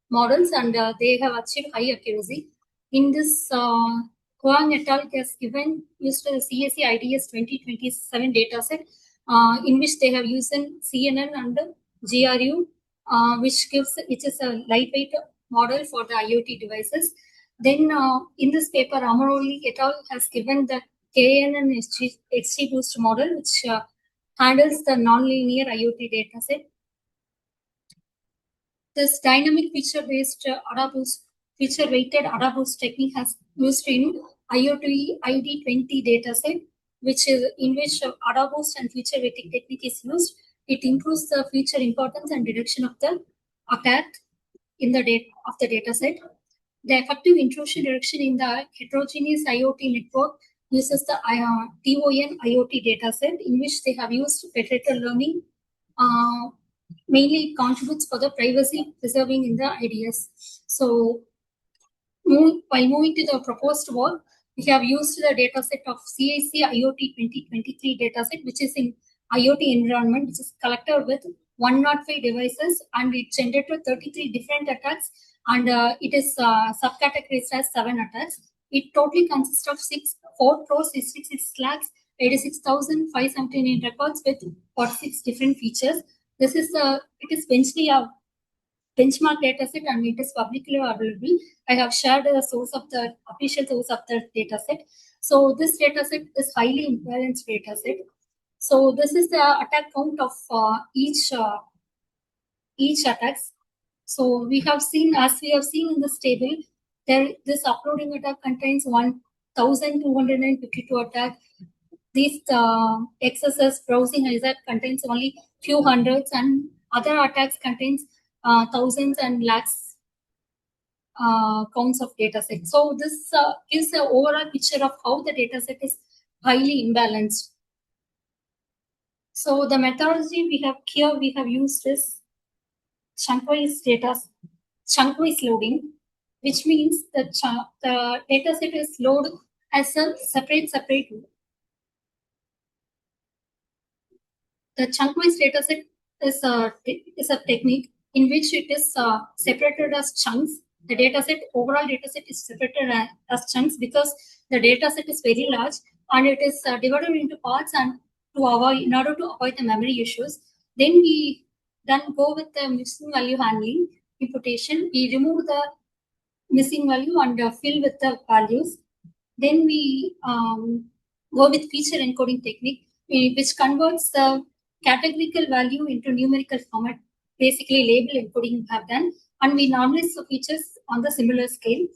models, and they have achieved high accuracy. In this, Huang et al. Has used the CSC IDS 2027 dataset, in which they have used in CNN and GRU, which is a lightweight model for the IoT devices. Then in this paper, Amaroli et al. Has given the KNN XGBoost model, which handles the nonlinear IoT dataset. This dynamic feature-based feature-weighted AdaBoost technique has used in IoT ID20 dataset, in which AdaBoost and feature-weighting technique is used. It improves the feature importance and reduction of the attack in the dataset. The effective intrusion reduction in the heterogeneous IoT network uses the TON IoT dataset, in which they have used federated learning. Mainly it contributes for the privacy preserving in the IDS. So while moving to the proposed work, we have used the dataset of CIC IoT 2023 dataset, which is in IoT environment, which is collected with 105 devices, and it generated 33 different attacks, and it is subcategorized as 7 attacks. It totally consists of 4,66 lakhs 86,579 records with 46 different features. This is it is essentially a benchmark dataset, and it is publicly available. I have shared the official source of the dataset. So this dataset is highly imbalanced dataset. So this is the attack count of each attacks. So we have seen, as we have seen in this table, this uploading attack contains 1,252 attacks. This XSS browsing attack contains only few hundreds, and other attacks contains thousands and lakhs counts of dataset. So this gives an overall picture of how the dataset is highly imbalanced. So the methodology we have used is chunk-wise loading, which means the dataset is loaded as a separate. The chunk-wise dataset is a technique in which it is separated as chunks. The overall dataset is separated as chunks because the dataset is very large, and it is divided into parts, and in order to avoid the memory issues. Then we go with the missing value handling imputation. We remove the missing value and fill with the values. Then we go with feature encoding technique, which converts the categorical value into numerical format, basically label encoding we have done, and we normalize the features on the similar scale.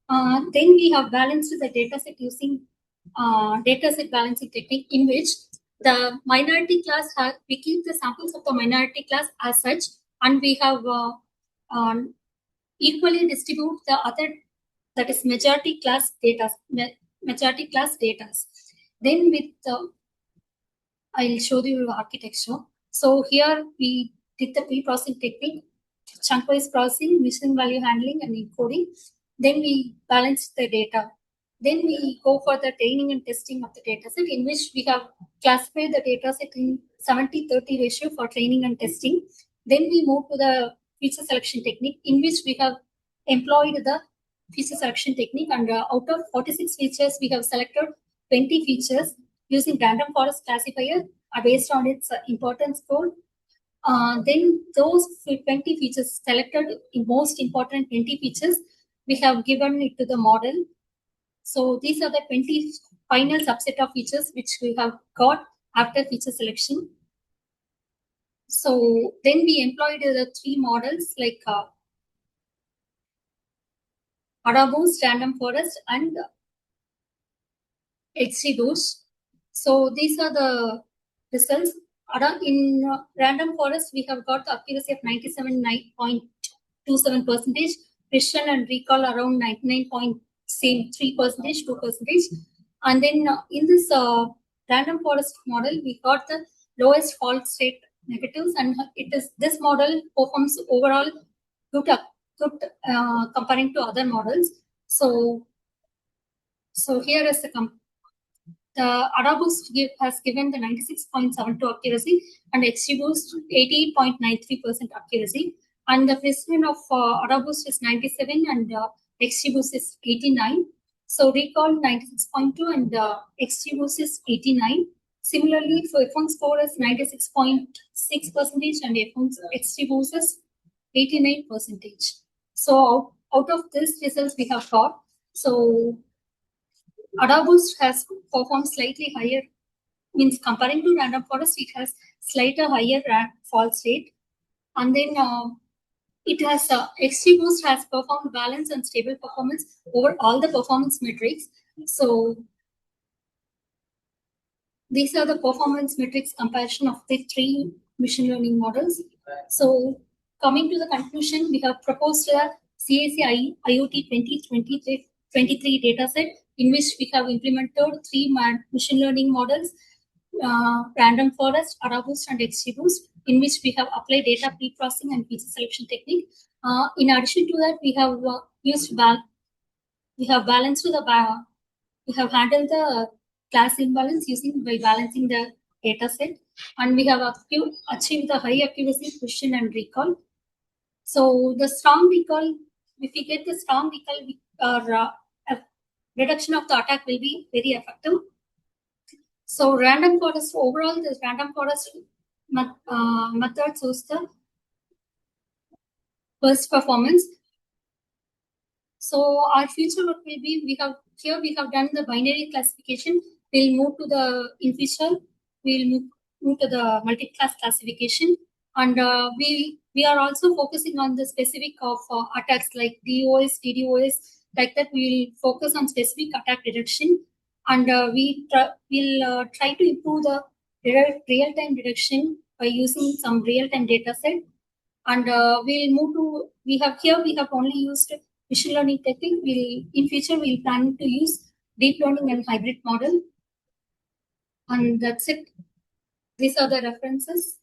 Then we have balanced the dataset using dataset balancing technique, in which the minority class we keep the samples of the minority class as such, and we have equally distribute the other, that is majority class data. Then with I'll show you the architecture. So here we did the pre-processing technique, chunk-wise processing, missing value handling, and encoding. Then we balance the data. Then we go for the training and testing of the dataset, in which we have classified the dataset in 70-30 ratio for training and testing. Then we move to the feature selection technique, in which we have employed the feature selection technique, and out of 46 features, we have selected 20 features using random forest classifier based on its importance score. Then those 20 features selected, in most important 20 features, we have given it to the model. So these are the 20 final subset of features which we have got after feature selection. So then we employed the 3 models like AdaBoost, Random Forest, and XGBoost. So these are the results. In Random Forest, we have got the accuracy of 97.27%, precision and recall around 99.3%, 2%. And then in this Random Forest model, we got the lowest fault state negatives, and this model performs overall good comparing to other models. So here is the AdaBoost has given the 96.72 accuracy, and XGBoost 88.93% accuracy, and the precision of AdaBoost is 97 and XGBoost is 89. So recall 96.2 and XGBoost is 89. Similarly, for F1 score is 96.6% and F1 XT boost is 89%. So out of this results we have got, so AdaBoost has performed slightly higher, means comparing to random forest, it has slightly higher false rate. And then it has XGBoost has performed balanced and stable performance over all the performance metrics. So these are the performance metrics comparison of the 3 machine learning models. So coming to the conclusion, we have proposed a CAC IoT 2023 dataset in which we have implemented 3 machine learning models, random forest, AdaBoost, and XGBoost, in which we have applied data pre-processing and feature selection technique. In addition to that, we have we have handled the class imbalance by balancing the data set, and we have achieved the high accuracy precision and recall. So the strong recall, if we get the strong recall, reduction of the attack will be very effective. So random forest, overall, this random forest method shows the worst performance. So our future work will be, we have done the binary classification. We'll move to the, in future, we'll move to the multi-class classification. And we are also focusing on the specific of attacks like DOS, DDoS, like that we'll focus on specific attack detection. And we'll try to improve the real-time detection by using some real-time data set. And we'll move to, we have only used machine learning technique. In future, we'll plan to use deep learning and hybrid model. And that's it. These are the references.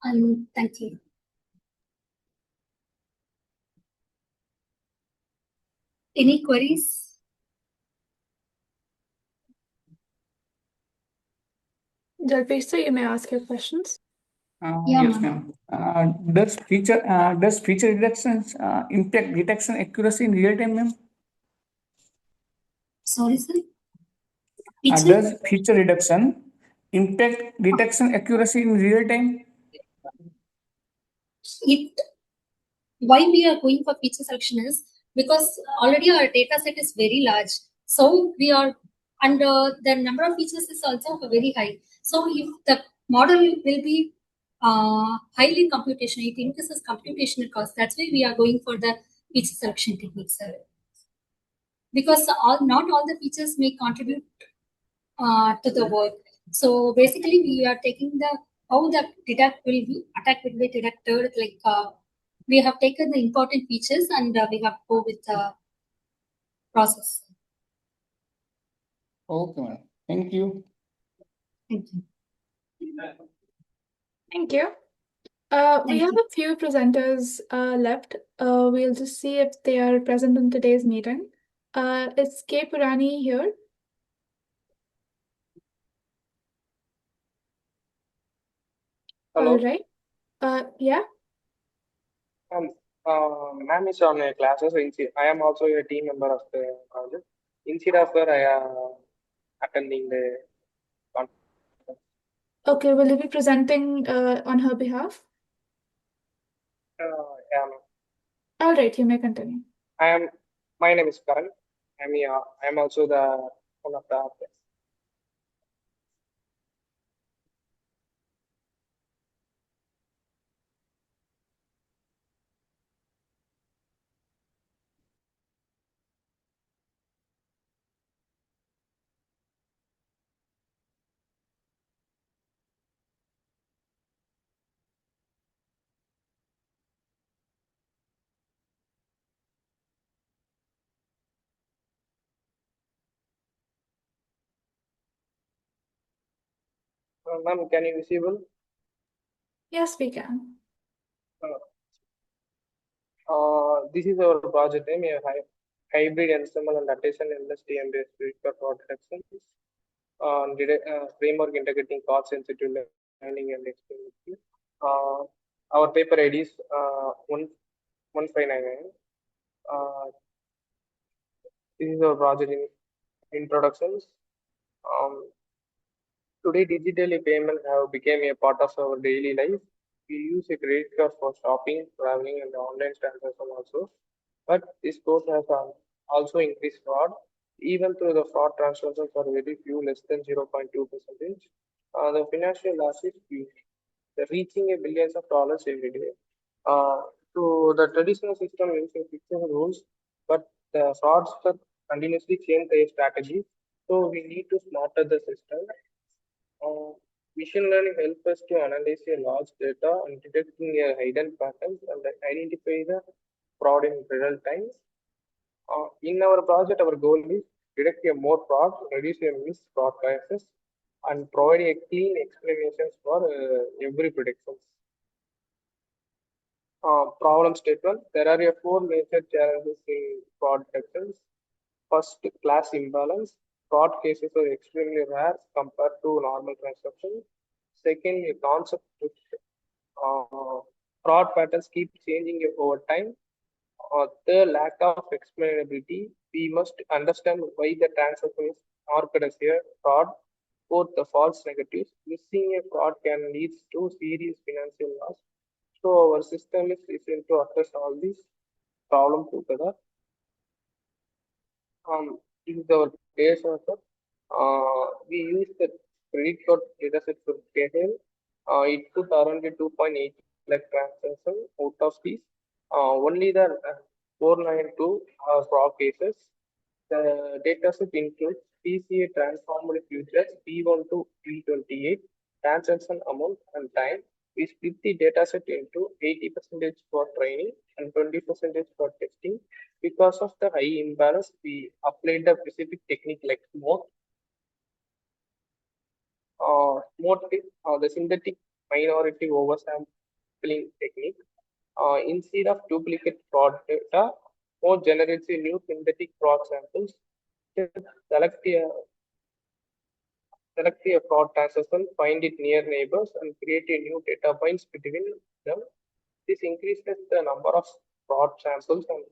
And thank you. Any queries? Jalpista, you may ask your questions. Yeah, Yes, ma'am. Does feature reductions impact detection accuracy in real time, ma'am? Sorry, sir. Does feature reduction impact detection accuracy in real time? Why we are going for feature selection is because already our data set is very large. So we are, and the number of features is also very high. So if the model will be highly computational, it increases computational cost. That's why we are going for the feature selection techniques, sir. Because not all the features may contribute to the work. So basically, we are taking how the attack will be detected. Like we have taken the important features and we have go with the process. Okay, ma'am. Thank you. Thank you. Thank you. We have a few presenters left. We'll just see if they are present in today's meeting. Is K. Purani here? Hello. All right. Yeah. Ma'am is on classes. I am also a team member of the project. Instead of her, I am attending the conference. Okay, will you be presenting on her behalf? Yeah, ma'am. All right, you may continue. My name is Karan. I am also the one of the authors. Ma'am, can you visible? Yes, we can. This is our project name, a hybrid ensemble and attention LSTM-based predictor fraud detection framework integrating cost-sensitive learning and experience. Our paper ID is 1599. This is our project introductions. Today, digital payments have become a part of our daily life. We use a credit card for shopping, traveling, and online transaction also. But this growth has also increased fraud. Even though the fraud transactions are very few, less than 0.2%, the financial loss is huge. They're reaching a billions of dollars every day. Uh, so the traditional system uses fixed rules, but the fraudsters continuously change their strategy. So we need to smarter the system. uh, Machine learning helps us to analyze a large data and detecting a hidden patterns and identify the fraud in real time. In our project, our goal is detect a more fraud, reduce a missed fraud cases, and provide a clean explanations for every prediction. Problem statement. There are four major challenges in fraud detections. First, class imbalance. Fraud cases are extremely rare compared to normal transactions. Second, a concept shift. Fraud patterns keep changing over time. The lack of explainability. We must understand why the transaction is marked as a fraud. Fourth, the false negatives. Missing a fraud can lead to serious financial loss. So our system is designed to address all these problems together. This is our case also. We use the credit card dataset for detail. It took around 2.8 lakh transactions out of these. Only the 492 fraud cases. The dataset includes PCA transformed futures P1 to P28, transaction amount and time. We split the dataset into 80% for training and 20% for testing. Because of the high imbalance, we applied a specific technique like the synthetic minority oversampling technique. Instead of duplicate fraud data, more generates a new synthetic fraud samples. Select a, select a fraud transaction, find it near neighbors, and create a new data points between them. This increases the number of fraud samples and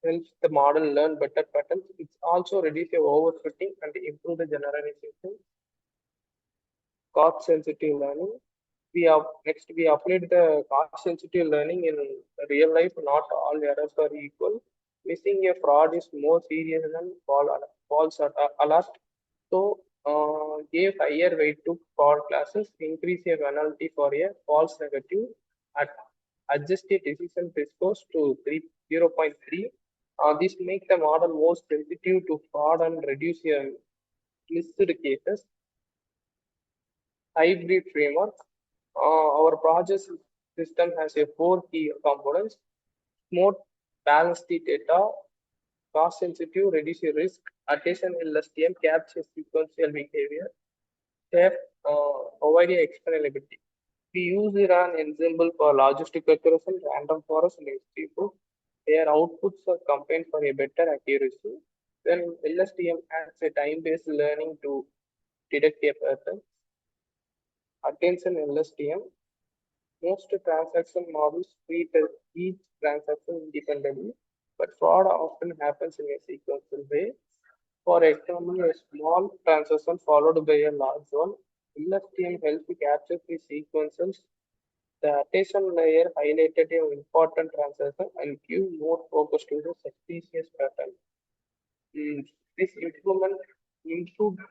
helps the model learn better patterns. It also reduces overfitting and improve the generalization. Cost sensitive learning. We applied the cost sensitive learning in real life. Not all errors are equal. Missing a fraud is more serious than false alert. So gave higher weight to fraud classes, increase a penalty for a false negative, at adjust a decision threshold to 0.3. This makes the model more sensitive to fraud and reduce your missed cases. Hybrid framework. Our project system has a four key components: smooth, balance the data, cost sensitive, reduce your risk, attention LSTM, capture sequential behavior, safe, provide explainability. We use an ensemble for logistic accuracy, random forest, and HTTP. Their outputs are combined for a better accuracy. Then LSTM adds a time-based learning to detect a pattern. Attention LSTM. Most transaction models treat each transaction independently, but fraud often happens in a sequential way. For example, a small transaction followed by a large one. LSTM helps to capture the sequences. The attention layer highlighted an important transaction and give more focus to the suspicious pattern. This improvement improved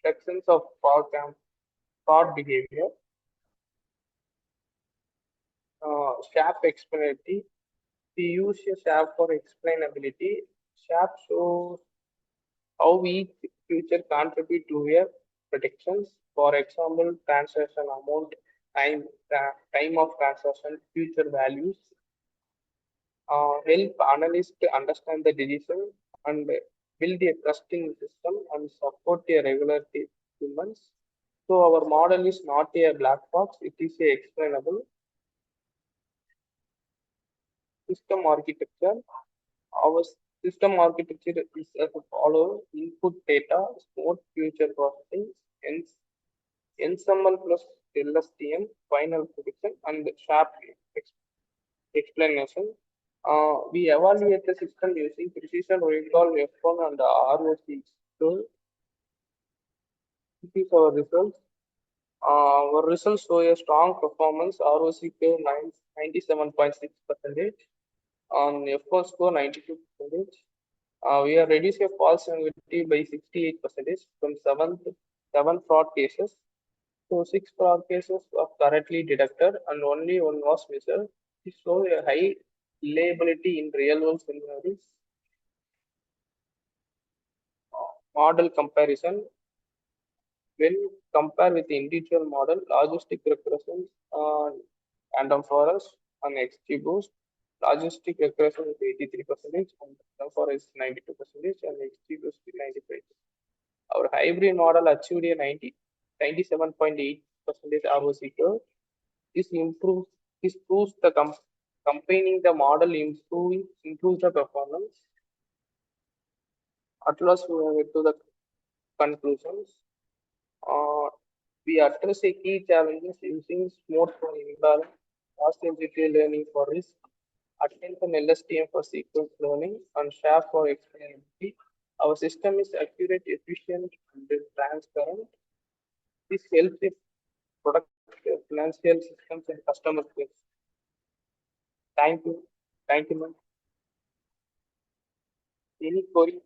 sections of fraud behavior. SHAP explainability. We use a SHAP for explainability. SHAP shows how each feature contribute to your predictions. For example, transaction amount, time of transaction, future values. Help analysts to understand the decision and build a trusting system and support a regularity humans. So our model is not a black box; it is a explainable system architecture. Our system architecture is as follows: input data, smooth future processing, ensemble plus LSTM, final prediction, and sharp explanation. We evaluate the system using precision recall F1 and ROC. So this is our results. Our results show a strong performance. ROC curve 97.6%, on F1 score 92%. We have reduced a false negativity by 68% from seven fraud cases. So 6 fraud cases were correctly detected and only one was missed. This shows a high reliability in real-world scenarios. Model comparison. When compared with the individual model, logistic regressions random forest and XGBoost. Logistic regression is 83% and random forest is 92% and XGBoost is 95%. Our hybrid model achieved a 97.8% ROC curve. This proves the combining the model improves the performance. At last, we get to the conclusions. We address a key challenges using smooth for imbalance, fast sensitive learning for risk, attention LSTM for sequence learning, and SHAP for explainability. Our system is accurate, efficient, and transparent. This helps in product financial systems and customer care. Thank you. Thank you, ma'am. Any query?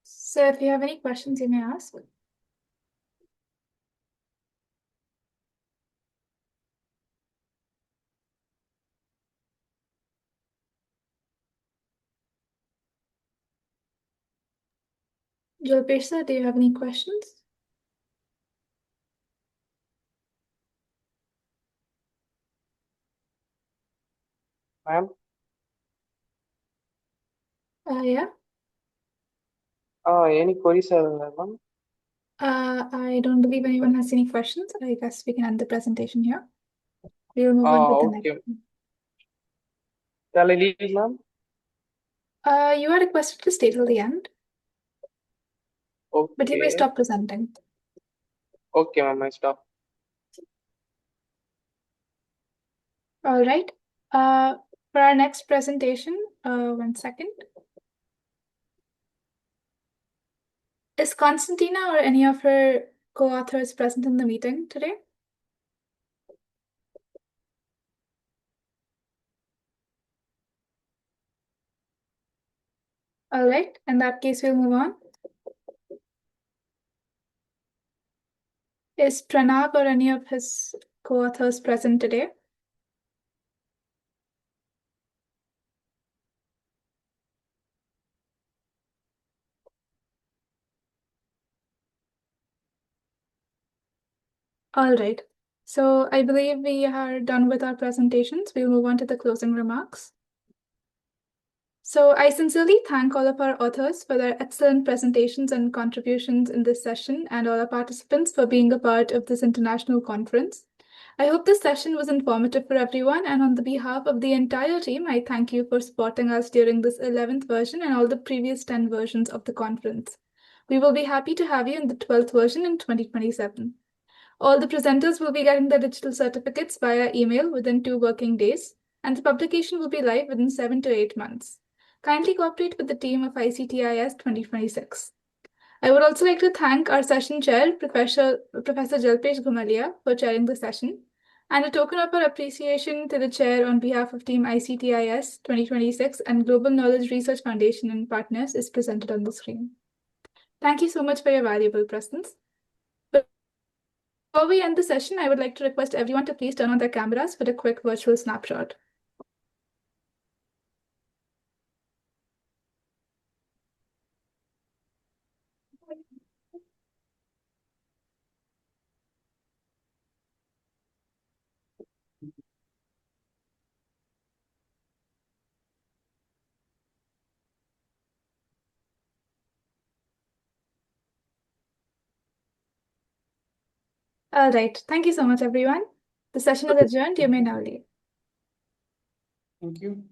So if you have any questions, you may ask. Jalpesh sir, do you have any questions? Ma'am? Yeah. Any queries, ma'am? I don't believe anyone has any questions. I guess we can end the presentation here. We'll move on with the next Okay. one. Shall I leave, ma'am? You are requested to stay till the end, but you may Okay. stop presenting. Okay, ma'am, I stop. All right. For our next presentation, 1 second. Is Constantina or any of her co-authors present in the meeting today? All right. In that case, we'll move on. Is Pranav or any of his co-authors present today? All right. So I believe we are done with our presentations. We'll move on to the closing remarks. So I sincerely thank all of our authors for their excellent presentations and contributions in this session, and all our participants for being a part of this international conference. I hope this session was informative for everyone, and on the behalf of the entire team, I thank you for supporting us during this 11th version and all the previous 10 versions of the conference. We will be happy to have you in the 12th version in 2027. All the presenters will be getting their digital certificates via email within 2 working days, and the publication will be live within 7 to 8 months. Kindly cooperate with the team of ICTIS 2026. I would also like to thank our session chair, Professor Jalpesh Gumalia, for chairing the session, and a token of our appreciation to the chair on behalf of Team ICTIS 2026 and Global Knowledge Research Foundation and partners is presented on the screen. Thank you so much for your valuable presence. Before we end the session, I would like to request everyone to please turn on their cameras for a quick virtual snapshot. All right. Thank you so much, everyone. The session is adjourned. You may now leave. Thank you.